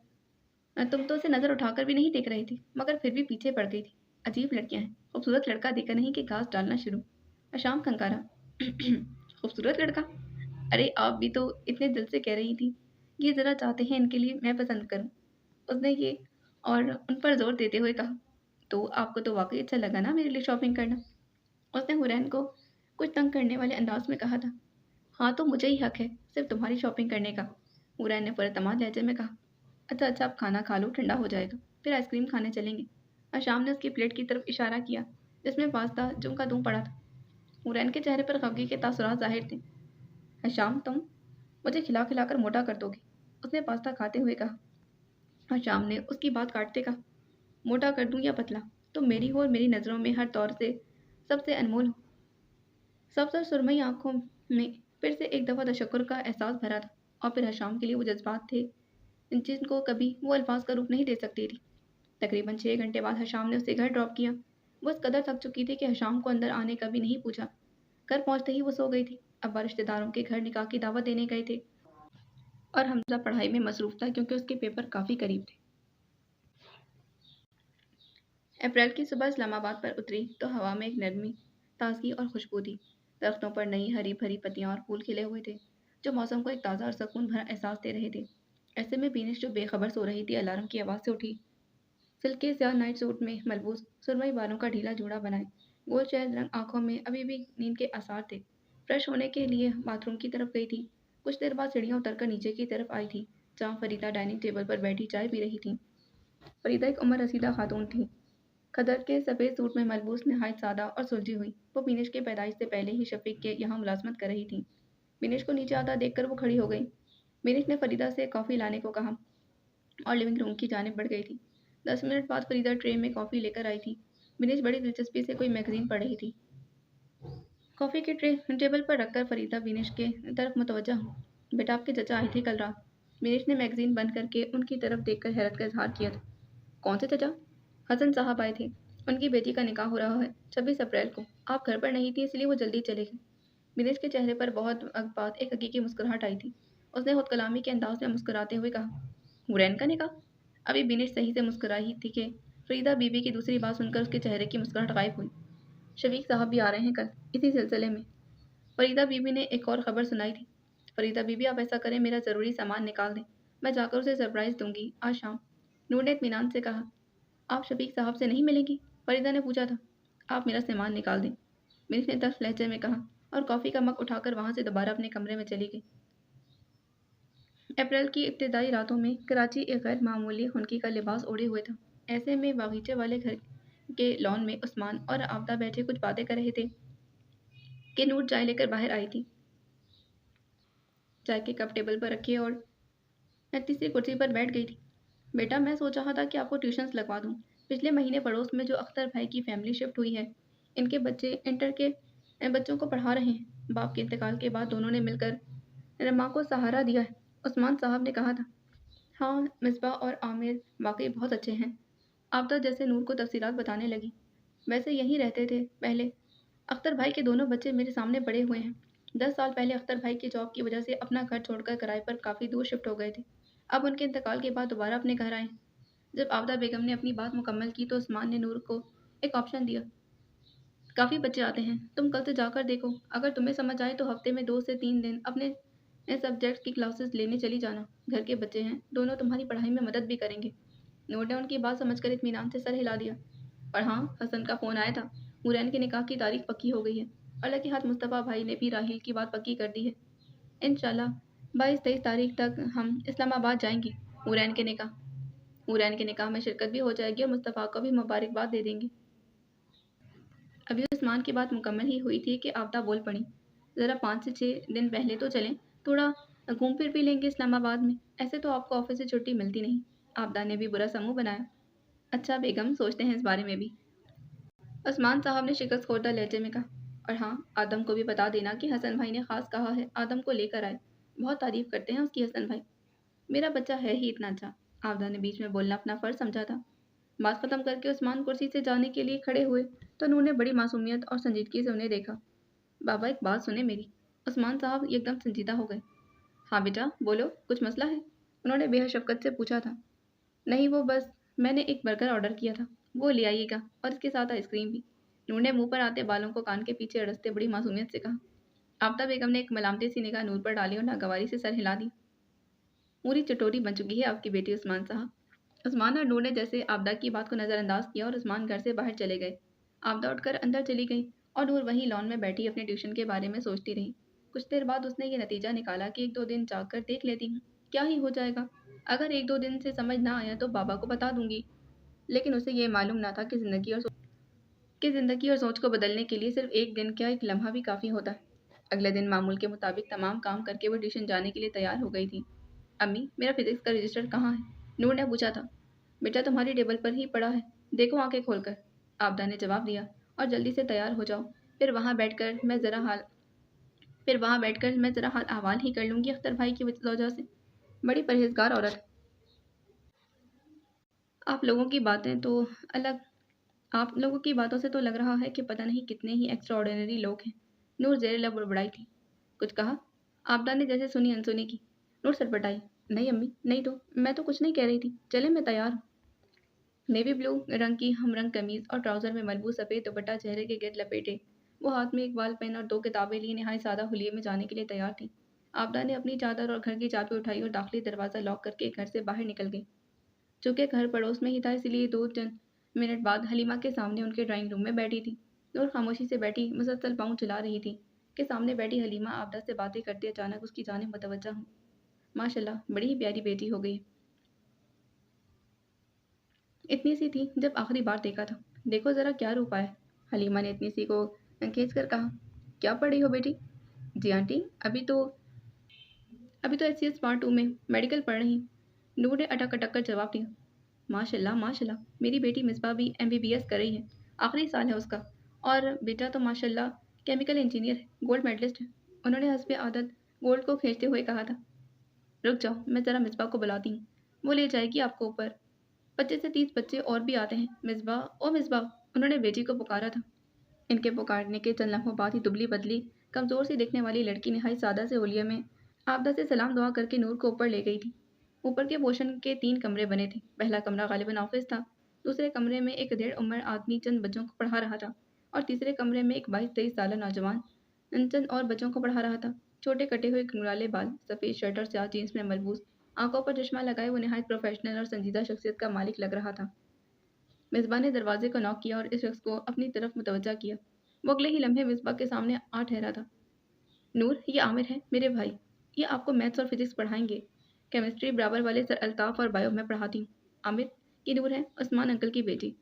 तुम तो उसे नज़र उठाकर भी नहीं देख रही थी, मगर फिर भी पीछे पड़ गई थी। अजीब लड़कियां हैं। खूबसूरत लड़का देखा नहीं कि घास डालना शुरू। अशाम खंकारा। खूबसूरत लड़का? अरे, आप भी तो इतने दिल से कह रही थी। ये ज़रा चाहते हैं इनके लिए मैं पसंद करूं। उसने ये और उन पर जोर देते हुए कहा। तो आपको तो वाकई अच्छा लगा ना मेरे लिए शॉपिंग करना? उसने हुरैन को कुछ तंग करने वाले अंदाज में कहा था। हाँ, तो मुझे ही हक है सिर्फ तुम्हारी शॉपिंग करने का। हुरैन ने पुरतमाद लहजे में कहा। अच्छा अच्छा, आप खाना खा लो, ठंडा हो जाएगा, फिर आइसक्रीम खाने चलेंगे। अशाम ने उसकी प्लेट की तरफ इशारा किया, जिसमें पास्ता जुम का दूं पड़ा था। हुरैन के चेहरे पर खफगी के तासुरात जाहिर थे। अशाम, तुम मुझे खिला खिलाकर मोटा कर दोगे, उसने पास्ता खाते हुए कहा। अशाम ने उसकी बात काटते कहा, मोटा कर दूं या पतला, तुम मेरी हो और मेरी नज़रों में हर तौर से सबसे अनमोल हो। सबसे सुरमई आंखों में फिर से एक दफ़ा तशक्कुर का एहसास भरा था, और फिर हशाम के लिए वो जज्बात थे जिनको कभी वो अल्फाज का रूप नहीं दे सकती थी। तकरीबन 6 घंटे बाद हशाम ने उसे घर ड्रॉप किया। वो इस कदर थक चुकी थी कि हशाम को अंदर आने का भी नहीं पूछा। घर पहुंचते ही वो सो गई थी। अब्बा रिश्तेदारों के घर निकाह की दावत देने गए थे और हमजा पढ़ाई में मसरूफ था, क्योंकि उसके पेपर काफ़ी करीब थे। अप्रैल की सुबह इस्लामाबाद पर उतरी तो हवा में एक नरमी, ताजगी और खुशबू थी। दरख्तों पर नई हरी भरी पत्तियां और फूल खिले हुए थे, जो मौसम को एक ताज़ा और सुकून भरा एहसास दे रहे थे। ऐसे में बीनिश, जो बेखबर सो रही थी, अलार्म की आवाज़ से उठी। सिल्क के स्याह नाइट सूट में मलबूस, सुरमई बालों का ढीला जूड़ा बनाए, गोल शहद रंग आंखों में अभी भी नींद के आसार थे। फ्रेश होने के लिए बाथरूम की तरफ गई थी। कुछ देर बाद सीढ़ियाँ उतरकर नीचे की तरफ आई थी, जहाँ फरीदा डाइनिंग टेबल पर बैठी चाय पी रही थी। फरीदा एक उम्र रसीदा खातून थी। खदर के सफ़ेद सूट में मलबूस नहायत सादा और सुलझी हुई। वो बिनिश के पैदाइश से पहले ही शफीक के यहाँ मुलाजमत कर रही थी। बिनिश को नीचे आता देखकर वो खड़ी हो गई। बिनिश ने फरीदा से कॉफ़ी लाने को कहा और लिविंग रूम की जानिब बढ़ गई थी। 10 मिनट बाद फरीदा ट्रे में कॉफ़ी लेकर आई थी। बिनिश बड़ी दिलचस्पी से कोई मैगजीन पढ़ रही थी। कॉफ़ी के ट्रे टेबल पर रखकर फरीदा बिनिश के तरफ मुतवज्जा हुई। बेटा, आपके चचा आए थे कल रात। बिनिश ने मैगजीन बंद करके उनकी तरफ देखकर हैरत का इजहार किया था। कौन से चचा? हसन साहब आए थे। उनकी बेटी का निकाह हो रहा है 26 अप्रैल को। आप घर पर नहीं थी, इसलिए वो जल्दी चले गए। बिनेश के चेहरे पर बहुत वक्त बाद एक हकीकी मुस्कुराहट आई थी। उसने खुद कलामी के अंदाज में मुस्कुराते हुए कहा, हुरैन का निकाह? अभी बिनेश सही से मुस्कुराई थी कि फरीदा बीबी की दूसरी बात सुनकर उसके चेहरे की मुस्कुराहट गायब हुई। शफीक साहब भी आ रहे हैं कल, इसी सिलसिले में। फरीदा बीबी ने एक और ख़बर सुनाई थी। फरीदा बीबी, आप ऐसा करें, मेरा ज़रूरी सामान निकाल दें, मैं जाकर उसे सरप्राइज़ दूंगी आज शाम। नूर ने इत्मीनान से कहा। आप शफीक साहब से नहीं मिलेंगी? फरीदा ने पूछा था। आप मेरा सामान निकाल दें, मिस ने तल्ख लहजे में कहा, और कॉफ़ी का मग उठाकर वहाँ से दोबारा अपने कमरे में चली गई। अप्रैल की इब्तिदाई रातों में कराची एक गैर मामूली खुनकी का लिबास ओढ़े हुए था। ऐसे में बागीचे वाले घर के लॉन में उस्मान और आबदा बैठे कुछ बातें कर रहे थे कि नूर चाय लेकर बाहर आई थी। चाय के कप टेबल पर रखे और तीसरी कुर्सी पर बैठ गई थी। बेटा, मैं सोच रहा था कि आपको ट्यूशन्स लगवा दूँ। पिछले महीने पड़ोस में जो अख्तर भाई की फैमिली शिफ्ट हुई है, इनके बच्चे इंटर के बच्चों को पढ़ा रहे हैं। बाप के इंतकाल के बाद दोनों ने मिलकर माँ को सहारा दिया है। उस्मान साहब ने कहा था। हाँ, मिसबा और आमिर वाकई बहुत अच्छे हैं। आबदा जैसे नूर को तफसीलात बताने लगी। वैसे यहीं रहते थे पहले। अख्तर भाई के दोनों बच्चे मेरे सामने पड़े हुए हैं। 10 साल पहले अख्तर भाई की जॉब की वजह से अपना घर छोड़कर किराए पर काफ़ी दूर शिफ्ट हो गए थे। अब उनके इंतकाल के बाद दोबारा अपने घर आए। जब आबदा बेगम ने अपनी बात मुकम्मल की तो उस्मान ने नूर को एक ऑप्शन दिया। काफ़ी बच्चे आते हैं, तुम कल से जाकर देखो। अगर तुम्हें समझ आए तो हफ्ते में 2 से 3 दिन अपने सब्जेक्ट्स की क्लासेस लेने चली जाना। घर के बच्चे हैं, दोनों तुम्हारी पढ़ाई में मदद भी करेंगे। नूर ने उनकी बात समझकर इत्मीनान से सर हिला दिया। पर हाँ, हसन का फ़ोन आया था। हुरैन के निकाह की तारीख पक्की हो गई है। अल्लाह के हाथ मुस्तफ़ा भाई ने भी राहील की बात पक्की कर दी है। इंशाल्लाह 22-23 तारीख तक हम इस्लामाबाद जाएंगी। हुरैन के निकाह हुरैन के निकाह में शिरकत भी हो जाएगी और मुस्तफ़ा को भी मुबारकबाद दे देंगे। अभी उस्मान की बात मुकम्मल ही हुई थी कि आबदा बोल पड़ी। ज़रा 5 से 6 दिन पहले तो चलें, थोड़ा घूम फिर भी लेंगे इस्लामाबाद में। ऐसे तो आपको ऑफिस से छुट्टी मिलती नहीं। आबदा ने भी बुरा सा मुंह बनाया। अच्छा बेगम, सोचते हैं इस बारे में भी। उस्मान साहब ने शिकस्त खोरदा लहजे में कहा। और हाँ, आदम को भी बता देना कि हसन भाई ने खास कहा है आदम को लेकर आए। बहुत तारीफ करते हैं उसकी हसन भाई। मेरा बच्चा है ही इतना अच्छा। आबदा ने बीच में बोलना अपना फ़र्ज समझा था। बात ख़त्म करके उस्मान कुर्सी से जाने के लिए खड़े हुए तो नूर ने बड़ी मासूमियत और संजीदगी से उन्हें देखा। बाबा, एक बात सुने मेरी। उस्मान साहब एकदम संजीदा हो गए। हाँ बेटा, बोलो, कुछ मसला है? उन्होंने बेहद शफ़क़त से पूछा था। नहीं, वो बस मैंने एक बर्गर ऑर्डर किया था, वो ले आइएगा और इसके साथ आइसक्रीम भी। नूर ने मुंह पर आते बालों को कान के पीछे अड़सते बड़ी मासूमियत से कहा। आबदा बेगम ने एक मलामती सी निगाह नूर पर डाली और नागवारी से सर हिला दी। पूरी चटोरी बन चुकी है आपकी बेटी उस्मान साहब। उस्मान और नूर ने जैसे आबदा की बात को नज़रअंदाज किया और उस्मान घर से बाहर चले गए। आबदा उठकर अंदर चली गई और नूर वहीं लॉन में बैठी अपने ट्यूशन के बारे में सोचती रही। कुछ देर बाद उसने ये नतीजा निकाला कि 1-2 दिन जाकर देख लेती हूँ, क्या ही हो जाएगा। अगर 1-2 दिन से समझ ना आया तो बाबा को बता दूंगी। लेकिन उसे ये मालूम ना था कि ज़िंदगी और सोच को बदलने के लिए सिर्फ एक दिन क्या, एक लम्हा भी काफ़ी होता है। अगले दिन मामूल के मुताबिक तमाम काम करके वो ट्यूशन जाने के लिए तैयार हो गई थी। अम्मी, मेरा फिजिक्स का रजिस्टर कहाँ है? नूर ने पूछा था। बेटा, तुम्हारी टेबल पर ही पड़ा है, देखो आंखें खोलकर। आबदा ने जवाब दिया। और जल्दी से तैयार हो जाओ। फिर वहाँ बैठकर मैं ज़रा हाल अहवाल ही कर लूँगी अख्तर भाई की वजह से। बड़ी परहेजगार औरत है। आप लोगों की बातें तो अलग आप लोगों की बातों से तो लग रहा है कि पता नहीं कितने ही एक्स्ट्रा ऑर्डिनरी लोग हैं। नूर जेर लब बुड़बुड़ाई थी। कुछ कहा? आबदा ने जैसे सुनी अनसुनी की। नूर सटपटाई। नहीं अम्मी, नहीं तो मैं तो कुछ नहीं कह रही थी। चले, मैं तैयार हूँ। नेवी ब्लू रंग की हमरंग कमीज और ट्राउजर में मलबूस सफ़ेद दुपट्टा चेहरे के गिर्द लपेटे वो हाथ में एक बाल पेन और 2 किताबें लिए नहाय सादा हुलिये में जाने के लिए तैयार थी। आबदा ने अपनी चादर और घर की चाबी उठाई और दाखिली दरवाज़ा लॉक करके घर से बाहर निकल गई। चूँकि घर पड़ोस में ही था इसलिए 2 मिनट बाद हलीमा के सामने उनके ड्राइंग रूम में बैठी थी। नूर खामोशी से बैठी मुसलसल पाँव चला रही थी कि सामने बैठी हलीमा आबदा से बातें करते अचानक उसकी जानिब मुतवज्जा हुई। माशाल्लाह, बड़ी ही प्यारी बेटी हो गई। इतनी सी थी जब आखिरी बार देखा था। देखो ज़रा क्या रूप आया। हलीमा ने इतनी सी को खींच कर कहा। क्या पढ़ रही हो बेटी? जी आंटी, अभी तो एचसीएस पार्ट 2 में मेडिकल पढ़ रही। नूर ने अटक अटक कर जवाब दिया। माशाल्लाह माशाल्लाह, मेरी बेटी मिसबा भी एमबीबीएस कर रही है। आखिरी साल है उसका। और बेटा तो माशाल्लाह केमिकल इंजीनियर है, गोल्ड मेडलिस्ट है। उन्होंने हस्बे आदत गोल्ड को खींचते हुए कहा था। रुक जाओ, मैं ज़रा मिसबा को बुलाती हूँ, वो ले जाएगी आपको ऊपर। 25 से 30 बच्चे और भी आते हैं। मिसबा, ओ मिसबा, उन्होंने बेटी को पुकारा था। इनके पुकारने के चंद लम्हों बाद ही दुबली पतली कमज़ोर सी दिखने वाली लड़की नहायत सादा से होलिया में आबदा से सलाम दुआ करके नूर को ऊपर ले गई थी। ऊपर के पोर्शन के 3 कमरे बने थे। पहला कमरा गालिबन ऑफिस था। दूसरे कमरे में एक 1.5 उम्र आदमी चंद बच्चों को पढ़ा रहा था और तीसरे कमरे में एक 22-23 साल नौजवान चंद और बच्चों को पढ़ा रहा था। छोटे कटे हुए घुंघराले बाल, सफ़ेद शर्ट और स्याह जीन्स में मलबूस, आंखों पर चश्मा लगाए वो नहायत प्रोफेशनल और संजीदा शख्सियत का मालिक लग रहा था। मिसबा ने दरवाजे को नॉक किया और इस शख्स को अपनी तरफ मुतवज्जा किया। वो अगले ही लम्हे मिसबा के सामने आ ठहरा था। नूर, ये आमिर है, मेरे भाई। ये आपको मैथ्स और फिजिक्स पढ़ाएंगे। केमिस्ट्री बराबर वाले सर अल्ताफ और बायो मैं पढ़ाती हूँ। आमिर, ये नूर है, उस्मान अंकल की बेटी।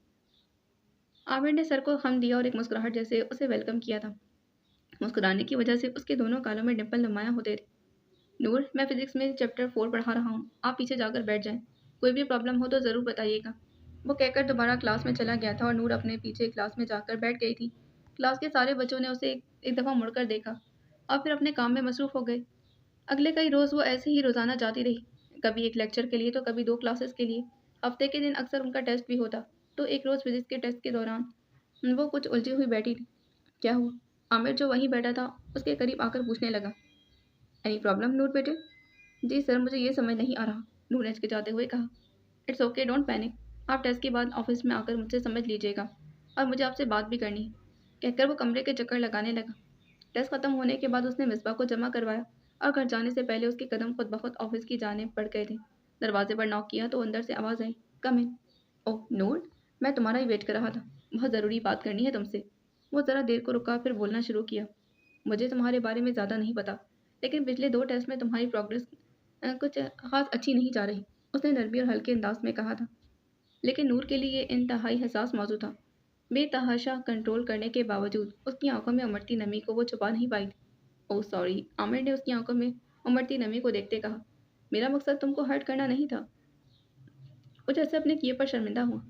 आमिर ने सर को हम दिया और एक मुस्कुराहट जैसे उसे वेलकम किया था। मुस्कुराने की वजह से उसके दोनों गालों में डिंपल नुमायां होते थे। नूर, मैं फिजिक्स में चैप्टर 4 पढ़ा रहा हूँ, आप पीछे जाकर बैठ जाएं। कोई भी प्रॉब्लम हो तो ज़रूर बताइएगा। वो कहकर दोबारा क्लास में चला गया था और नूर अपने पीछे क्लास में जाकर बैठ गई थी। क्लास के सारे बच्चों ने उसे एक दफ़ा मुड़कर देखा और फिर अपने काम में मसरूफ़ हो गए। अगले कई रोज़ वो ऐसे ही रोज़ाना जाती रही, कभी एक लेक्चर के लिए तो कभी 2 क्लासेस के लिए। हफ्ते के दिन अक्सर उनका टेस्ट भी होता, तो एक रोज़ फिजिक्स के टेस्ट के दौरान वो कुछ उलझी हुई बैठी थी। क्या हुआ? आमिर जो वहीं बैठा था उसके करीब आकर पूछने लगा। एनी प्रॉब्लम नूर बेटे? जी सर, मुझे ये समझ नहीं आ रहा, नूर ने हिचकिचाते हुए कहा। It's okay, don't panic. आप टेस्ट के बाद ऑफिस में आकर मुझसे समझ लीजिएगा और मुझे आपसे बात भी करनी है। कहकर वो कमरे के चक्कर लगाने लगा। टेस्ट खत्म होने के बाद उसने मिसबा को जमा करवाया और घर जाने से पहले उसके कदम खुद ब खुद ऑफिस की जानिब बढ़ गए थे। दरवाजे पर नॉक किया तो अंदर से आवाज़ आई, कम इन। ओह नूर, मैं तुम्हारा ही वेट कर रहा था, बहुत ज़रूरी बात करनी है तुमसे। वो ज़रा देर को रुका फिर बोलना शुरू किया। मुझे तुम्हारे बारे में ज़्यादा नहीं पता, लेकिन पिछले 2 टेस्ट में तुम्हारी प्रोग्रेस कुछ खास अच्छी नहीं जा रही, उसने नरमी और हल्के अंदाज में कहा था। लेकिन नूर के लिए ये इंतहाई हसास मौजू था। बेतहाशा कंट्रोल करने के बावजूद उसकी आंखों में उमड़ती नमी को वो छुपा नहीं पाई थी। ओह सॉरी, आमिर ने उसकी आंखों में उमड़ती नमी को देखते कहा। मेरा मकसद तुमको हर्ट करना नहीं था। वो जैसे अपने किए पर शर्मिंदा हुआ।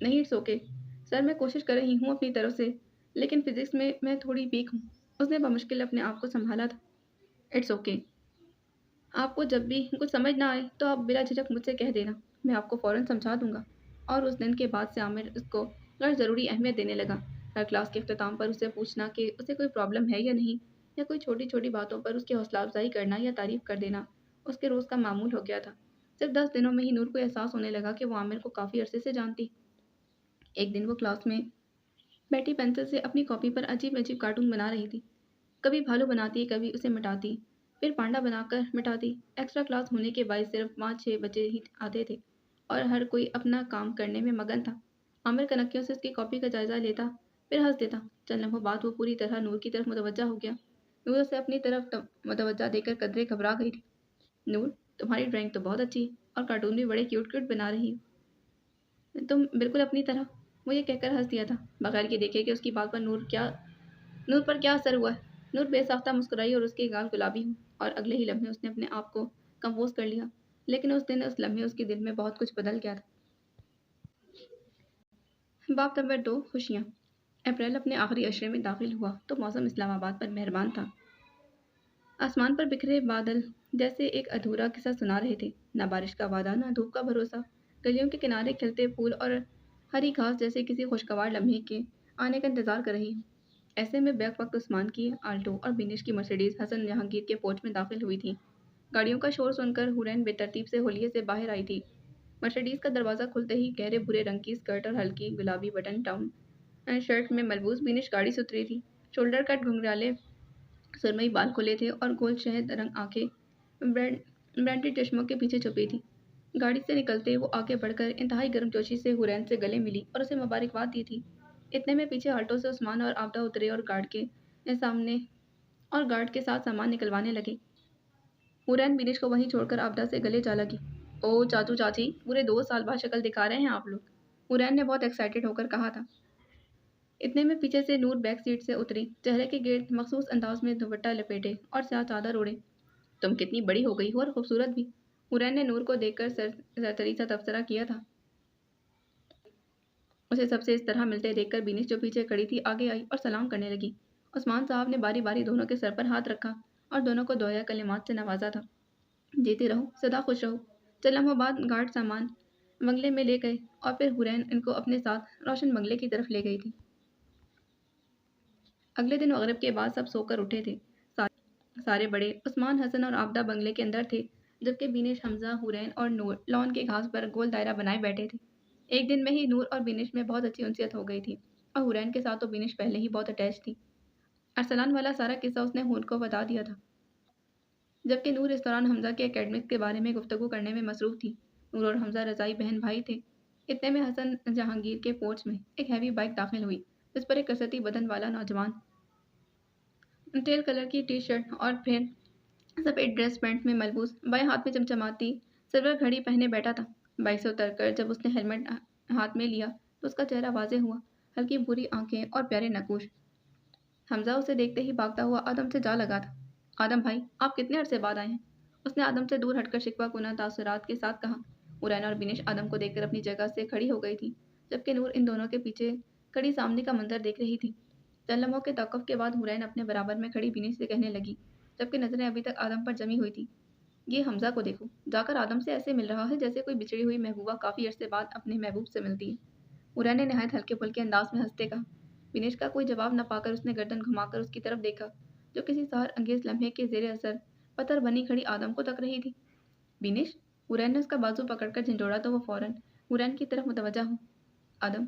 नहीं, इट्स ओके सर, मैं कोशिश कर रही हूँ अपनी तरफ से, लेकिन फिजिक्स में मैं थोड़ी वीक हूँ। उसने बमुश्किल अपने आप को संभाला था। इट्स ओके, आपको जब भी कुछ समझ ना आए तो आप बिला झिझक मुझसे कह देना, मैं आपको फ़ौरन समझा दूंगा। और उस दिन के बाद से आमिर उसको गैर ज़रूरी अहमियत देने लगा। हर क्लास के अख्ताम पर उससे पूछना कि उसे कोई प्रॉब्लम है या नहीं, या कोई छोटी छोटी बातों पर उसकी हौसला अफजाई करना या तारीफ़ कर देना उसके रोज़ का मामूल हो गया था। सिर्फ 10 दिनों में ही नूर को एहसास होने लगा कि वो आमिर को काफ़ी अरसे से जानती। एक दिन वो क्लास में बैठी पेंसिल से अपनी कॉपी पर अजीब अजीब कार्टून बना रही थी। कभी भालू बनाती, कभी उसे मिटाती, फिर पांडा बनाकर मिटाती। एक्स्ट्रा क्लास होने के बाद सिर्फ 5-6 बच्चे ही आते थे और हर कोई अपना काम करने में मगन था। आमिर कनखियों से उसकी कॉपी का जायजा लेता, फिर हंस देता। चंद लम्हों बाद वो पूरी तरह नूर की तरफ मुतवज्जा हो गया। नूर उसे अपनी तरफ मुतवज्जा देकर कदरे घबरा गई थी। नूर, तुम्हारी ड्राइंग तो बहुत अच्छी है और कार्टून भी बड़े क्यूट क्यूट बना रही हो तुम, बिल्कुल अपनी तरह। वो ये कहकर हंस दिया था, बगैर ये देखे कि उसकी बात पर नूर पर क्या असर हुआ है। नूर बेसाख्ता मुस्कुराई और उसके गाल गुलाबी हुए और अगले ही लम्हे उसने अपने आप को कंपोज कर लिया। लेकिन उस दिन उस लम्हे उसके दिल में बहुत कुछ बदल गया था। बाब नंबर 2, खुशियाँ। अप्रैल अपने आखिरी अशरे में दाखिल हुआ तो मौसम इस्लामाबाद पर मेहरबान था। आसमान पर बिखरे बादल जैसे एक अधूरा किस्सा सुना रहे थे। न बारिश का वादा, न धूप का भरोसा। गलियों के किनारे खिलते फूल और हरी घास जैसे किसी खुशगवार लम्हे के आने का इंतजार कर रही हूँ। ऐसे में बैक वक्त उस्मान की आल्टो और बिनिश की मर्सिडीज हसन जहांगीर के पोर्च में दाखिल हुई थी। गाड़ियों का शोर सुनकर हुरैन बेतरतीब से होलिये से बाहर आई थी। मर्सिडीज का दरवाज़ा खुलते ही गहरे भूरे रंग की स्कर्ट और हल्की गुलाबी बटन डाउन शर्ट में मलबूस बिनिश गाड़ी से उतरी थी। शोल्डर कट घुंघराले सुरमई बाल खुले थे और गोल शहद रंग आंखें ब्रांडेड चश्मों के पीछे छुपी थी। गाड़ी से निकलते वो आगे बढ़कर इंतहाई गर्मजोशी से हुरैन से गले मिली और उसे मुबारकबाद दी थी। इतने में पीछे आल्टो से उस्मान और आबदा उतरे और सामने गार्ड के साथ सामान निकलवाने लगे। हुरैन बिनिश को वहीं छोड़कर आबदा से गले जा लगी। ओ चाचू चाची, पूरे 2 साल बाद शक्ल दिखा रहे हैं आप लोग, हुरैन ने बहुत एक्साइटेड होकर कहा था। इतने में पीछे से नूर बैक सीट से उतरी, चेहरे के गिर्द मखसूस अंदाज में दुपट्टा लपेटे और स्याह चादर ओढ़े। तुम कितनी बड़ी हो गई हो और खूबसूरत भी। हुरैन ने नूर को देखकर सरतरी सा तबसरा किया था। उसे सबसे इस तरह मिलते देखकर बिनिश जो पीछे खड़ी थी आगे आई और सलाम करने लगी। उस्मान साहब ने बारी बारी दोनों के सर पर हाथ रखा और दोनों को दोया कलिमात से नवाजा था। जीते रहो, सदा खुश रहो। चंद लम्हों बाद गार्ड सामान बंगले में ले गए और फिर हुरैन इनको अपने साथ रोशन बंगले की तरफ ले गई थी। अगले दिन मगरिब के बाद सब सोकर उठे थे। सारे बड़े उस्मान, हसन और आबदा बंगले के अंदर थे, जबकि बिनिश, हमजा, हुरैन और नूर लॉन के घास पर गोल दायरा बनाए बैठे थे। एक दिन में ही नूर और बिनिश में बहुत अच्छी उनसियत हो गई थी और हुरैन के साथ तो बिनिश पहले ही बहुत अटैच थी। अरसलान वाला सारा किस्सा उसने हुन को बता दिया था, जबकि नूर इस दौरान हमजा के एकेडमिक्स के बारे में गुफ्तगू करने में मसरूफ़ थी। नूर और हमजा रज़ाई बहन भाई थे। इतने में हसन जहांगीर के पोर्च में एक हैवी बाइक दाखिल हुई, जिस पर एक कसरती बदन वाला नौजवान टेल कलर की टी शर्ट और फिर सफ़ेद ड्रेस पैंट में मलबूस, बाएं हाथ में चमचमाती सिल्वर घड़ी पहने बैठा था। बाइक से उतरकर जब उसने हेलमेट हाथ में लिया तो उसका चेहरा वाज़ेह हुआ। हल्की भूरी आंखें और प्यारे नकूश। हमजा उसे देखते ही भागता हुआ आदम से जा लगा था। आदम भाई, आप कितने अरसे बाद आए हैं? उसने आदम से दूर हटकर शिकवा-कुना तासुरात के साथ कहा। हुरैन और बिनिश आदम को देखकर अपनी जगह से खड़ी हो गई थी, जबकि नूर इन दोनों के पीछे खड़ी सामने का मंजर देख रही थी। चंद लम्हों के तौक़ुफ़ के बाद हुरैन अपने बराबर में खड़ी बिनिश से कहने लगी, जबकि नज़रें अभी तक आदम पर जमी हुई थी। ये हमजा को देखो, जाकर आदम से ऐसे मिल रहा है जैसे कोई बिछड़ी हुई महबूबा काफ़ी अरसे बाद अपने महबूब से मिलती है। हुरैन ने नहायत हल्के-फुल्के अंदाज में हंसते कहा। विनेश का कोई जवाब न पाकर उसने गर्दन घुमाकर उसकी तरफ देखा, जो किसी सहर अंगेज लम्हे के जेर असर पत्थर बनी खड़ी आदम को तक रही थी। विनेश, हुरैन ने उसका बाजू पकड़कर झंझोड़ा तो वो फौरन हुरैन की तरफ मुतवज्जा हो। Adam,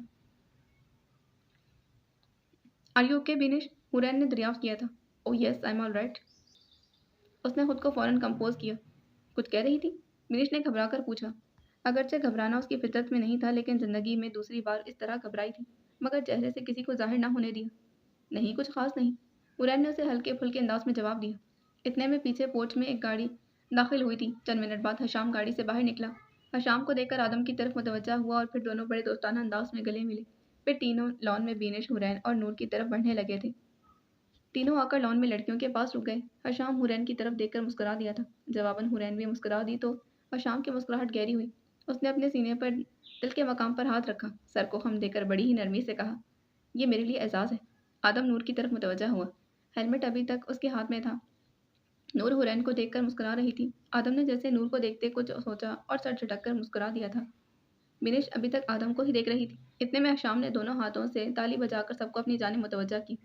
are you okay Vinesh? Hurain ने दरियाफ्त किया था। Oh yes, I am all right. उसने खुद को फौरन कंपोज किया। कुछ कह रही थी? विनेश ने घबरा कर पूछा। अगरचे घबराना उसकी फितरत में नहीं था, लेकिन जिंदगी में दूसरी बार इस तरह घबराई थी, मगर चेहरे से किसी को जाहिर न होने दिया। नहीं, कुछ खास नहीं। हुरैन ने उसे हल्के फुल्के अंदाज में जवाब दिया। इतने में पीछे पोर्च में एक गाड़ी दाखिल हुई थी। चंद मिनट बाद हशाम गाड़ी से बाहर निकला। हशाम को देखकर आदम की तरफ मुतवज्जा हुआ और फिर दोनों बड़े दोस्ताना अंदाज में गले मिले। फिर तीनों लॉन में बीनिश, हुरैन और नूर की तरफ बढ़ने लगे थे। तीनों आकर लॉन में लड़कियों के पास रुक गए। हशाम हुरैन की तरफ देखकर मुस्कुरा दिया था। जवाबन हुरैन भी मुस्कुरा दी तो हशाम की मुस्कुराहट गहरी हुई। उसने अपने सीने पर दिल के मकाम पर हाथ रखा, सर को खम देकर बड़ी ही नरमी से कहा, ये मेरे लिए एजाज़ है। आदम नूर की तरफ मुतवज्जा हुआ। हेलमेट अभी तक उसके हाथ में था। नूर हुरैन को देखकर मुस्कुरा रही थी। आदम ने जैसे नूर को देखते कुछ सोचा और सर झटक कर मुस्कुरा दिया था। बिनिश अभी तक आदम को ही देख रही थी। इतने में हशाम ने दोनों हाथों से ताली बजाकर सबको अपनी जानिब मुतवज्जा की।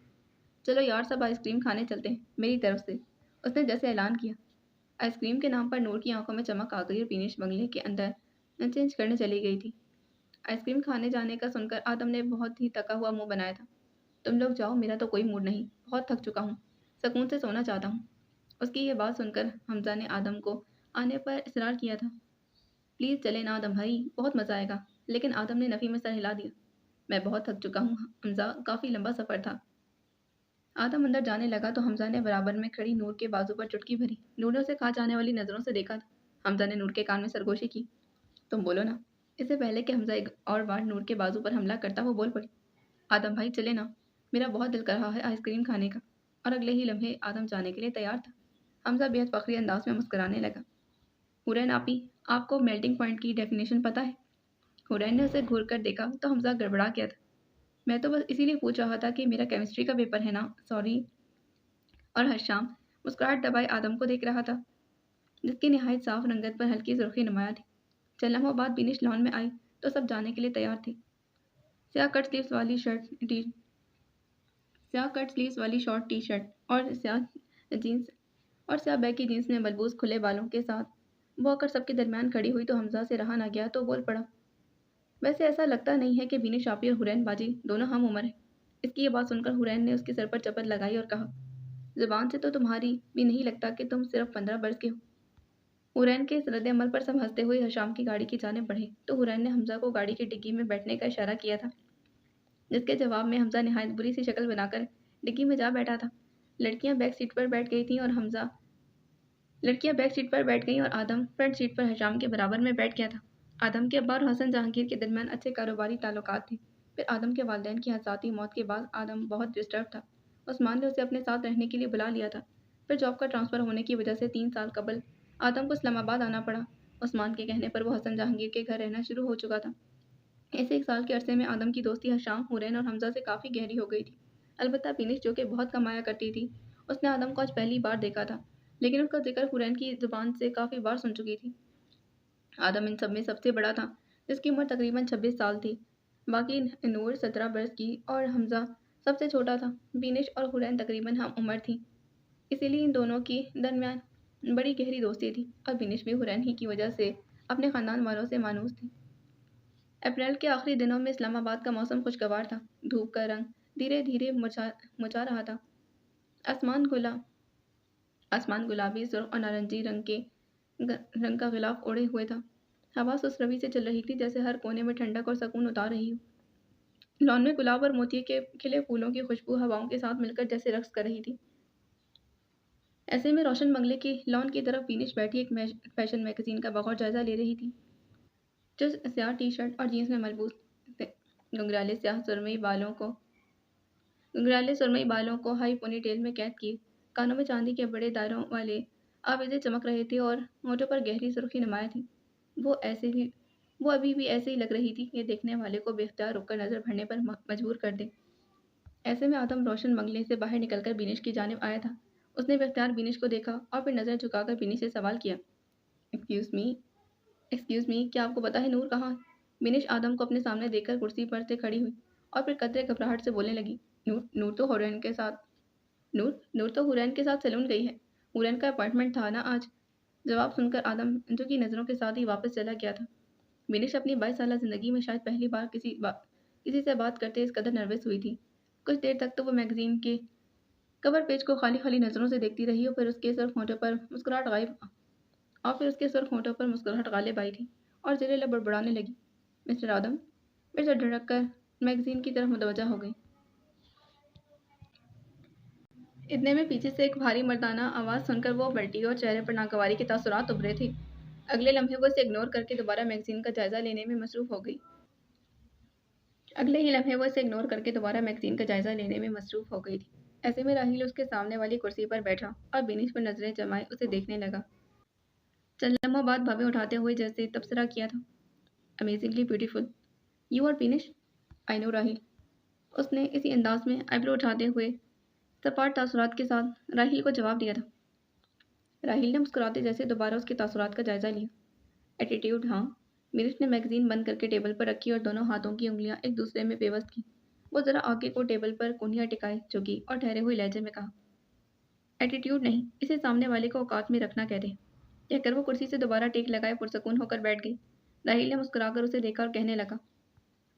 चलो यार, सब आइसक्रीम खाने चलते हैं, मेरी तरफ से, उसने जैसे ऐलान किया। आइसक्रीम के नाम पर नूर की आंखों में चमक आ गई और बिनिश बंगले के अंदर चेंज करने चली गई थी। आइसक्रीम खाने जाने का सुनकर आदम ने बहुत ही थका हुआ मुंह बनाया था। तुम लोग जाओ, मेरा तो कोई मूड नहीं, बहुत थक चुका हूँ, सुकून से सोना चाहता हूँ। उसकी ये बात सुनकर हमजा ने आदम को आने पर इसरार किया था। प्लीज़ चले ना आदम भाई, बहुत मज़ा आएगा। लेकिन आदम ने नफ़ी में सर हिला दिया। मैं बहुत थक चुका हूँ हमजा, काफ़ी लंबा सफ़र था। आदम अंदर जाने लगा तो हमजा ने बराबर में खड़ी नूर के बाजू पर चुटकी भरी। नूर ने उसे खा जाने वाली नज़रों से देखा था। हमजा ने नूर के कान में सरगोशी की। तुम बोलो ना। इससे पहले कि हमजा एक और बार नूर के बाजू पर हमला करता वो बोल पड़ी। आदम भाई चले ना, मेरा बहुत दिल कर रहा है आइसक्रीम खाने का। और अगले ही लम्हे आदम जाने के लिए तैयार था। हमजा बेहद फखरी अंदाज में मुस्कुराने लगा। हुरैन आपी, आपको मेल्टिंग पॉइंट की डेफिनेशन पता है? हुरैन ने उसे घूर कर देखा तो हमजा गड़बड़ा गया था। मैं तो बस इसीलिए पूछ रहा था कि मेरा केमिस्ट्री का पेपर है ना, सॉरी। और हशाम मुस्कुराहट दबाए आदम को देख रहा था, जिसकी निहायत साफ रंगत पर हल्की सुर्खी नुमाया थी। चंद लम्हों बाद बिनिश लॉन में आई तो सब जाने के लिए तैयार थे। स्याह कट स्लीव्स वाली स्याह कट स्लीव्स वाली शॉर्ट टी शर्ट और स्याह जीन्स और स्याह बैगी जीन्स में मलबूस खुले बालों के साथ वो आकर सबके दरमियान खड़ी हुई तो हमजा से रहा ना गया तो बोल पड़ा। वैसे ऐसा लगता नहीं है कि बिनिश आपी और हुरैन बाजी दोनों हम उम्र हैं। इसकी ये बात सुनकर हुरैन ने उसके सर पर चपत लगाई और कहा, जुबान से तो तुम्हारी भी नहीं लगता कि तुम सिर्फ 15 बरस के हो। हुरैन के इस रद्द अमल पर सब हंसते हुए हशाम की गाड़ी की जानिब बढ़े तो हुरैन ने हमजा को गाड़ी की डिग्गी में बैठने का इशारा किया था, जिसके जवाब में हमजा निहायत बुरी सी शक्ल बनाकर डिग्गी में जा बैठा था। लड़कियां बैक सीट पर बैठ गई थीं और हमजा लड़कियां बैक सीट पर बैठ गईं और आदम फ्रंट सीट पर हशाम के बराबर में बैठ गया था। आदम के अब्बा और हसन जहांगीर के दरमियान अच्छे कारोबारी ताल्लुकात थे। फिर आदम के वालिदैन की हसाती मौत के बाद आदम बहुत डिस्टर्ब था। उस्मान ने उसे अपने साथ रहने के लिए बुला लिया था। फिर जॉब का ट्रांसफ़र होने की वजह से 3 साल कबल आदम को इस्लामाबाद आना पड़ा। उस्मान के कहने पर वो हसन जहांगीर के घर रहना शुरू हो चुका था। इस 1 साल के अरसे में आदम की दोस्ती हशाम, हुरैन और हमजा से काफ़ी गहरी हो गई थी। अलबत्ता बिनिश, जो कि बहुत कमाया करती थी, उसने आदम को आज पहली बार देखा था, लेकिन उसका जिक्र हुरैन की ज़ुबान से काफ़ी बार सुन चुकी थी। आदम इन सब में सबसे बड़ा था, जिसकी उम्र तकरीबन 26 साल थी। बाकी नूर 17 बरस की और हमजा सबसे छोटा था। बिनिश और हुरैन तकरीबन हम उम्र थी, इसीलिए इन दोनों की दरमियान बड़ी गहरी दोस्ती थी और बिनिश भी हुरैन ही की वजह से अपने ख़ानदान वालों से मानूस थी। अप्रैल के आखिरी दिनों में इस्लामाबाद का मौसम खुशगवार था। धूप का रंग धीरे धीरे मुरझा रहा था। आसमान गुला आसमान गुलाबी, सुर्ख और नारंगी रंग का गिलाफ ओढ़े हुए था। हवा सुस्त रवि से चल रही थी, जैसे हर कोने में ठंडक और सुकून उतार रही हो। लॉन में गुलाब और मोती के खिले फूलों की खुशबू हवाओं के साथ मिलकर जैसे रक्स कर रही थी। ایسے میں روشن بنگلے کی لان کی طرف فینش بیٹھی ایک فیشن میگزین کا بغور جائزہ لے رہی تھی، جو سیاہ ٹی شرٹ اور جینس میں ملبوس تھے۔ گنگرالے سیاہ سرمئی بالوں کو ہائی پونی ٹیل میں قید کیے، کانوں میں چاندی کے بڑے دائروں والے آویزے چمک رہے تھے اور ہونٹوں پر گہری سرخی نمایاں تھی۔ وہ ابھی بھی ایسے ہی لگ رہی تھی کہ دیکھنے والے کو بے اختیار رک کر نظر بھرنے پر مجبور کر دے۔ ایسے میں آدم روشن بنگلے سے باہر نکل کر بینش کی جانب آیا تھا۔ اس نے بے اختیار بینش کو دیکھا اور پھر نظر جھکا کر بینش سے سوال کیا، ایکسکیوز می، کیا آپ کو پتا ہے نور کہاں ہے؟ بینش آدم کو اپنے سامنے دیکھ کر کرسی پر سے کھڑی ہوئی اور پھر قدرے گھبراہٹ سے بولنے لگی، نور تو ہورین کے ساتھ سیلون گئی ہے۔ ہورین کا اپائنٹمنٹ تھا نا آج۔ جواب سن کر آدم جھکی نظروں کے ساتھ ہی واپس چلا گیا تھا۔ بینش اپنی 22 سالہ زندگی میں شاید پہلی بار کسی سے بات کرتے اس قدر نروس ہوئی تھی۔ کچھ دیر تک تو وہ میگزین کے کور پیج کو خالی خالی نظروں سے دیکھتی رہی اور پھر اس کے سرخ ہونٹوں پر مسکراہٹ غالب آئی تھی اور زیر لب بڑبڑانے لگی، مسٹر آدم۔ پھر سے دھڑک کر میگزین کی طرف متوجہ ہو گئی۔ اتنے میں پیچھے سے ایک بھاری مردانہ آواز سن کر وہ پلٹی اور چہرے پر ناگواری کے تاثرات ابھرے تھے۔ اگلے لمحے وہ اسے اگنور کر کے دوبارہ میگزین کا جائزہ لینے میں مصروف ہو گئی تھی۔ ایسے میں راہیل اس کے سامنے والی کرسی پر بیٹھا اور بینش پر نظریں جمائے اسے دیکھنے لگا۔ چند لمحوں بعد بھویں اٹھاتے ہوئے جیسے تبصرہ کیا تھا، amazingly beautiful, you are Binish. I know Raheel. اس نے اسی انداز میں آئی برو اٹھاتے ہوئے سپاٹ تاثرات کے ساتھ راہیل کو جواب دیا تھا۔ راہیل نے مسکراتے جیسے دوبارہ اس کے تاثرات کا جائزہ لیا۔ ایٹیٹیوڈ، ہاں۔ بینش نے میگزین بند کر کے ٹیبل پر رکھی اور دونوں ہاتھوں کی انگلیاں ایک دوسرے میں پیوست کی۔ وہ ذرا آگے کو ٹیبل پر کونیاں ٹکائے جھکی اور ٹھہرے ہوئے لہجے میں کہا، ایٹیٹیوڈ نہیں، اسے سامنے والے کو اوقات میں رکھنا کہتے ہیں۔ کہہ کر وہ کرسی سے دوبارہ ٹیک لگائے پرسکون ہو کر بیٹھ گئی۔ راہیل نے مسکرا کر اسے دیکھا اور کہنے لگا،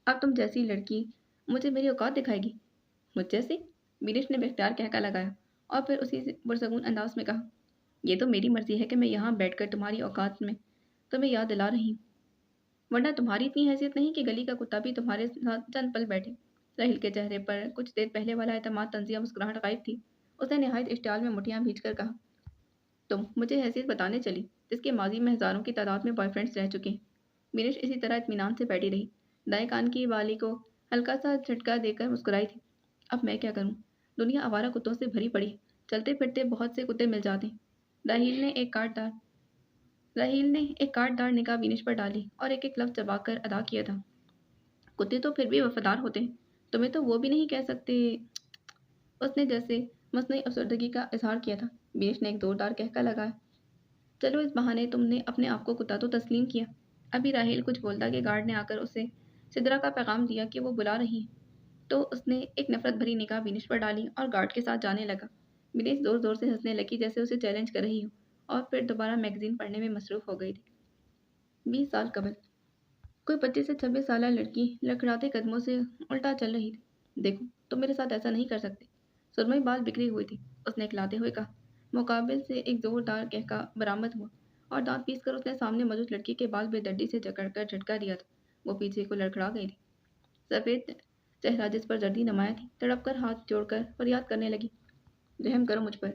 اب تم جیسی لڑکی مجھے میری اوقات دکھائے گی؟ مجھ جیسی؟ بینش نے بے اختیار کہکا لگایا اور پھر اسی پرسکون انداز میں کہا، یہ تو میری مرضی ہے کہ میں یہاں بیٹھ کر تمہاری اوقات میں تمہیں یاد دلا رہی ہوں، ورنہ تمہاری اتنی حیثیت نہیں کہ گلی کا کتا بھی تمہارے ساتھ چند پل بیٹھے۔ راہیل کے چہرے پر کچھ دیر پہلے والا اعتماد طنزیہ مسکراہٹ غائب تھی۔ اس نے نہایت اشتعال میں مٹھیاں بھیج کر کہا، تم مجھے حیثیت بتانے چلی جس کے ماضی میں ہزاروں کی تعداد میں بوائے فرینڈز رہ چکے ہیں۔ بینش اسی طرح اطمینان سے بیٹھی رہی، دائیں کان کی بالی کو ہلکا سا جھٹکا دے کر مسکرائی تھی، اب میں کیا کروں، دنیا آوارہ کتوں سے بھری پڑی ہے، چلتے پھرتے بہت سے کتے مل جاتے ہیں۔ راہیل نے ایک کاٹ دار نگاہ بینش پر ڈالی اور ایک ایک لفظ چبا کر ادا کیا تھا، کتے تو پھر بھی وفادار ہوتے ہیں، تمہیں تو وہ بھی نہیں کہہ سکتے۔ اس نے جیسے مصنوعی افسردگی کا اظہار کیا تھا۔ بینش نے ایک زوردار کہکا لگایا، چلو اس بہانے تم نے اپنے آپ کو کتا تو تسلیم کیا۔ ابھی راہیل کچھ بولتا کہ گارڈ نے آ کر اسے سدرا کا پیغام دیا کہ وہ بلا رہی ہیں، تو اس نے ایک نفرت بھری نگاہ بینش پر ڈالی اور گارڈ کے ساتھ جانے لگا۔ بینش زور زور سے ہنسنے لگی جیسے اسے چیلنج کر رہی ہو اور پھر دوبارہ میگزین پڑھنے میں مصروف ہو گئی تھی۔ 20 سال قبل کوئی 25 سے 26 سالہ لڑکی لڑکھڑاتے قدموں سے الٹا چل رہی تھی۔ دیکھو، تم میرے ساتھ ایسا نہیں کر سکتے۔ سرمئی بال بکھری ہوئی تھی، اس نے اکلاتے ہوئے کہا۔ مقابل سے ایک زوردار کہکا برآمد ہوا اور دانت پیس کر اس نے سامنے موجود لڑکی کے بال بے دردی سے جکڑ کر جھٹکا دیا تھا۔ وہ پیچھے کو لڑکھڑا گئی تھی، سفید چہرہ جس پر زردی نمایاں تھی تڑپ کر ہاتھ جوڑ کر فریاد کرنے لگی، رحم کرو مجھ پر،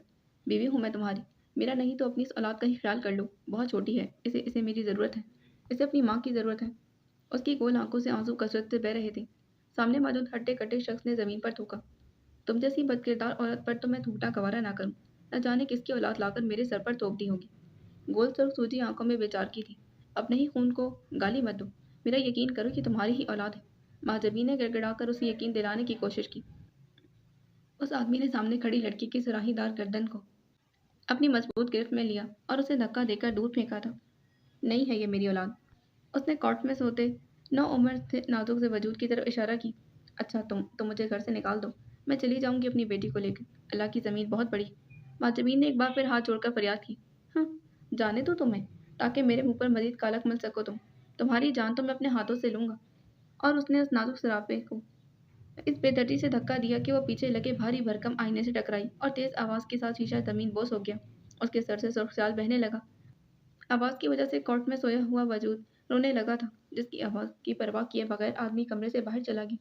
بیوی ہوں میں تمہاری، میرا نہیں تو اپنی اس اولاد کا ہی خیال کر لو، بہت چھوٹی ہے، اسے میری ضرورت ہے، اسے اپنی ماں کی ضرورت ہے۔ اس کی گول آنکھوں سے آنسو کثرت سے بہہ رہے تھے۔ سامنے موجود ہٹے کٹے شخص نے زمین پر تھوکا، تم جیسی بدکردار عورت پر تو میں تھوکنا گوارا نہ کروں، نہ جانے کس کی اولاد لا کر میرے سر پر تھوپ دی ہوگی۔ گول سرخ سوجی آنکھوں میں بے چارگی تھی، اپنے ہی خون کو گالی مت دو، میرا یقین کرو یہ تمہاری ہی اولاد ہے۔ مہاجبین نے گڑگڑا کر اسے یقین دلانے کی کوشش کی۔ اس آدمی نے سامنے کھڑی لڑکی کی سراہی دار گردن کو اپنی مضبوط گرفت میں لیا اور اسے دھکا دے کر دور پھینکا تھا۔ نہیں ہے یہ میری اولاد۔ اس نے کاٹ میں سوتے نو عمر نازک سے وجود کی طرف اشارہ کی۔ اچھا تم مجھے گھر سے نکال دو، میں چلی جاؤں گی اپنی بیٹی کو لے کر، اللہ کی زمین بہت بڑی۔ مہاجبین نے ایک بار پھر ہاتھ جوڑ کر فریاد کی، ہاں جانے دو تمہیں، تاکہ میرے منہ پر مزید کالک مل سکو تمہاری جان تو میں اپنے ہاتھوں سے لوں گا۔ اور اس نے اس نازک سراپے کو اس بے دردی سے دھکا دیا کہ وہ پیچھے لگے بھاری بھرکم آئینے سے ٹکرائی اور تیز آواز کے ساتھ شیشہ زمین بوس ہو گیا۔ اس کے سر سے سرخ سال بہنے لگا۔ آواز کی وجہ سے کاٹ میں سویا ہوا وجود رونے لگا تھا، جس کی آواز کی پرواہ کیے بغیر آدمی کمرے سے باہر چلا گیا۔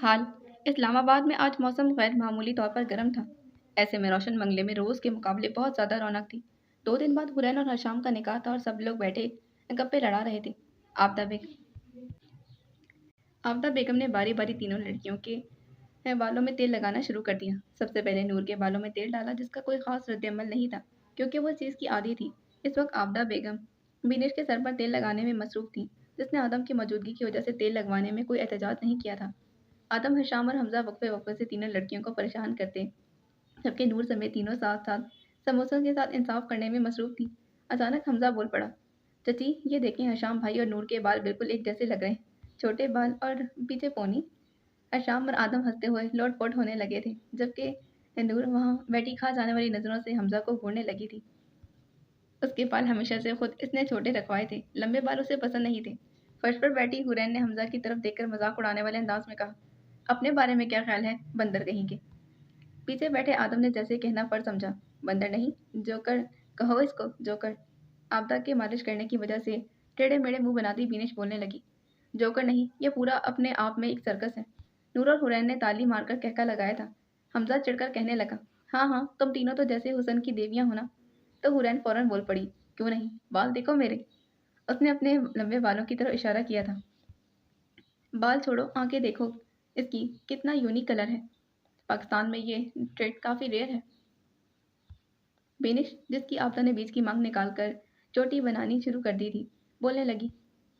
حال اسلام آباد میں آج موسم غیر معمولی طور پر گرم تھا۔ ایسے میں روشن بنگلے میں روز کے مقابلے بہت زیادہ رونق تھی۔ 2 دن بعد حرین اور حشام کا نکاح تھا اور سب لوگ بیٹھے گپے لڑا رہے تھے۔ آفتاب بیگم آفتاب بیگم نے باری باری تینوں لڑکیوں کے بالوں میں تیل لگانا شروع کر دیا۔ سب سے پہلے نور کے بالوں میں تیل ڈالا، جس کا کوئی خاص رد عمل نہیں تھا کیونکہ وہ اس چیز کی عادی تھی۔ اس وقت آفتاب بیگم بینش کے سر پر تیل لگانے میں مصروف تھی، جس نے آدم کی موجودگی کی وجہ سے تیل لگوانے میں کوئی احتجاج نہیں کیا تھا۔ آدم، حشام اور حمزہ وقفے وقفے سے تینوں لڑکیوں کو پریشان کرتے، جبکہ نور سمیت تینوں ساتھ ساتھ سموسوں کے ساتھ انصاف کرنے میں مصروف تھی۔ اچانک حمزہ بول پڑا، چچی یہ دیکھیں، حشام بھائی اور نور کے بال بالکل ایک جیسے لگ رہے ہیں، چھوٹے بال اور پیچھے پونی۔ حشام اور آدم ہنستے ہوئے لوٹ پوٹ ہونے لگے تھے، جبکہ نور وہاں بیٹھی کھا جانے والی نظروں سے حمزہ کو گھورنے لگی تھی۔ اس کے بال ہمیشہ سے خود اس نے چھوٹے رکھوائے تھے، لمبے بال اسے پسند نہیں تھے۔ فرش پر بیٹھی حورین نے حمزہ کی طرف دیکھ کر مذاق اڑانے والے انداز میں کہا، اپنے بارے میں کیا خیال ہے، بندر کہیں گے؟ پیچھے بیٹھے آدم نے جیسے کہنا فرض سمجھا، بندر نہیں، جوکر کہو اس کو، جوکر۔ آفتاب کے مالش کرنے کی وجہ سے ٹیڑھے میڑے منہ بناتی بینش بولنے لگی، جوکر نہیں، یہ پورا اپنے آپ میں ایک سرکس ہے۔ نور اور حورین نے تالی مار کر کہکا لگایا تھا۔ حمزہ چڑھ کر کہنے لگا، ہاں ہاں، تم تینوں تو جیسے حسن کی دیویاں ہونا۔ تو حورین فوراً بول پڑی، کیوں نہیں، بال دیکھو میرے۔ اس نے اپنے لمبے بالوں کی طرف اشارہ کیا تھا۔ بال چھوڑو، آنکھیں دیکھو اس کی، کتنا یونیک کلر ہے۔ پاکستان میں یہ ٹریٹ کافی ریئر ہے۔ بینش، جس کی آفتاب نے بیچ کی مانگ نکال کر چوٹی بنانی شروع کر دی تھی، بولنے لگی۔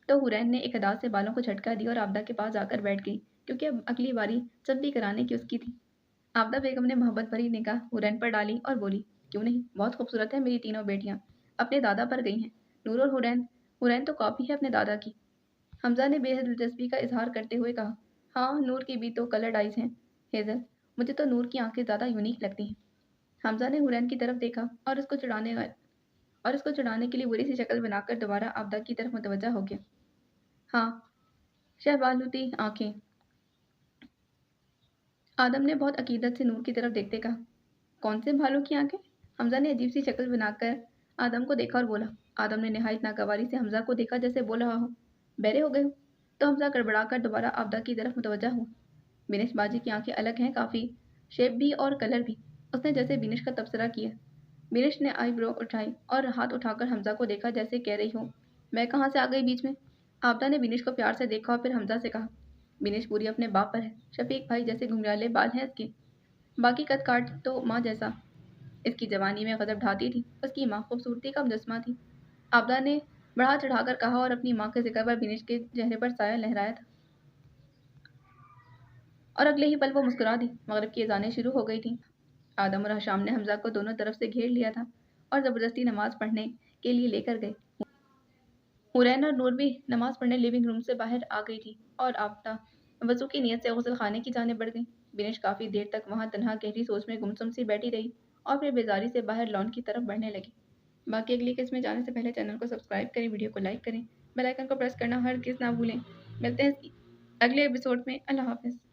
تو حورین نے ایک ادا سے بالوں کو جھٹکا دی اور آفتاب کے پاس جا کر بیٹھ گئی، کیونکہ اب اگلی باری چلتی کرانے کی اس کی تھی۔ آفتاب بیگم نے محبت بھری نگاہ حورین پر ڈالی اور بولی، کیوں نہیں، بہت خوبصورت ہے میری تینوں بیٹیاں، اپنے دادا پر گئی ہیں۔ نور اور حورین تو کاپی ہے اپنے دادا کی۔ حمزہ نے بے حد دلچسپی کا اظہار کرتے ہوئے کہا، ہاں، نور کی بھی تو کلرڈ آئیز ہیں ہیزل، مجھے تو نور کی آنکھیں زیادہ یونیک لگتی ہیں۔ حمزہ نے حورین کی طرف دیکھا اور اس کو چڑھانے کے لیے بری سی شکل بنا کر دوبارہ آفتاب کی طرف متوجہ ہو گیا۔ ہاں، شہبالوتی آنکھیں۔ آدم نے بہت عقیدت سے نور کی طرف دیکھتے کہا، کون سے بھالوں کی آنکھیں؟ حمزہ نے عجیب سی شکل بنا کر آدم کو دیکھا اور بولا۔ آدم نے نہایت ناگواری سے حمزہ کو دیکھا، جیسے بول رہا ہو، بہرے ہو گئے ہو؟ تو حمزہ گڑبڑا کر دوبارہ آفتاب کی طرف متوجہ ہوا۔ بینش باجی کی آنکھیں الگ ہیں، کافی، شیپ بھی اور کلر بھی۔ اس نے جیسے بینش کا تبصرہ کیا۔ بینش نے آئی برو اٹھائی اور ہاتھ اٹھا کر حمزہ کو دیکھا، جیسے کہہ رہی ہو، میں کہاں سے آ گئی بیچ میں؟ آفتاب نے بینش کو پیار سے دیکھا اور پھر حمزہ سے کہا، بینش پوری اپنے باپ پر ہے، شفیق بھائی جیسے گھنگرالے بال ہیں اس کے، باقی قد کاٹ تو ماں جیسا۔ اس کی جوانی میں غضب ڈھاتی تھی، اس کی ماں خوبصورتی کا مجسمہ تھی۔ آفتاب نے بڑھا چڑھا کر کہا اور اپنی ماں کے ذکر پر بینش کے چہرے پر سایہ لہرایا تھا، اور اگلے ہی پل وہ مسکرا دی۔ مغرب کی اذانیں شروع ہو گئی تھیں۔ آدم اور حشام نے حمزہ کو دونوں طرف سے گھیر لیا تھا اور زبردستی نماز پڑھنے کے لیے لے کر گئے۔ حورین اور نور بھی نماز پڑھنے لیونگ روم سے باہر آ گئی تھی اور آفتاب وضو کی نیت سے غسل خانے کی جانب بڑھ گئی۔ بینش کافی دیر تک وہاں تنہا گہری سوچ میں گمسم سی بیٹھی رہی اور پھر بیزاری سے باہر لان کی طرف بڑھنے لگی۔ باقی اگلی قسط میں جانے سے پہلے چینل کو سبسکرائب کریں، ویڈیو کو لائک کریں، بیل آئیکن کو پریس کرنا ہرگز نہ بھولیں۔ ملتے ہیں اگلے ایپیسوڈ میں۔ اللہ حافظ۔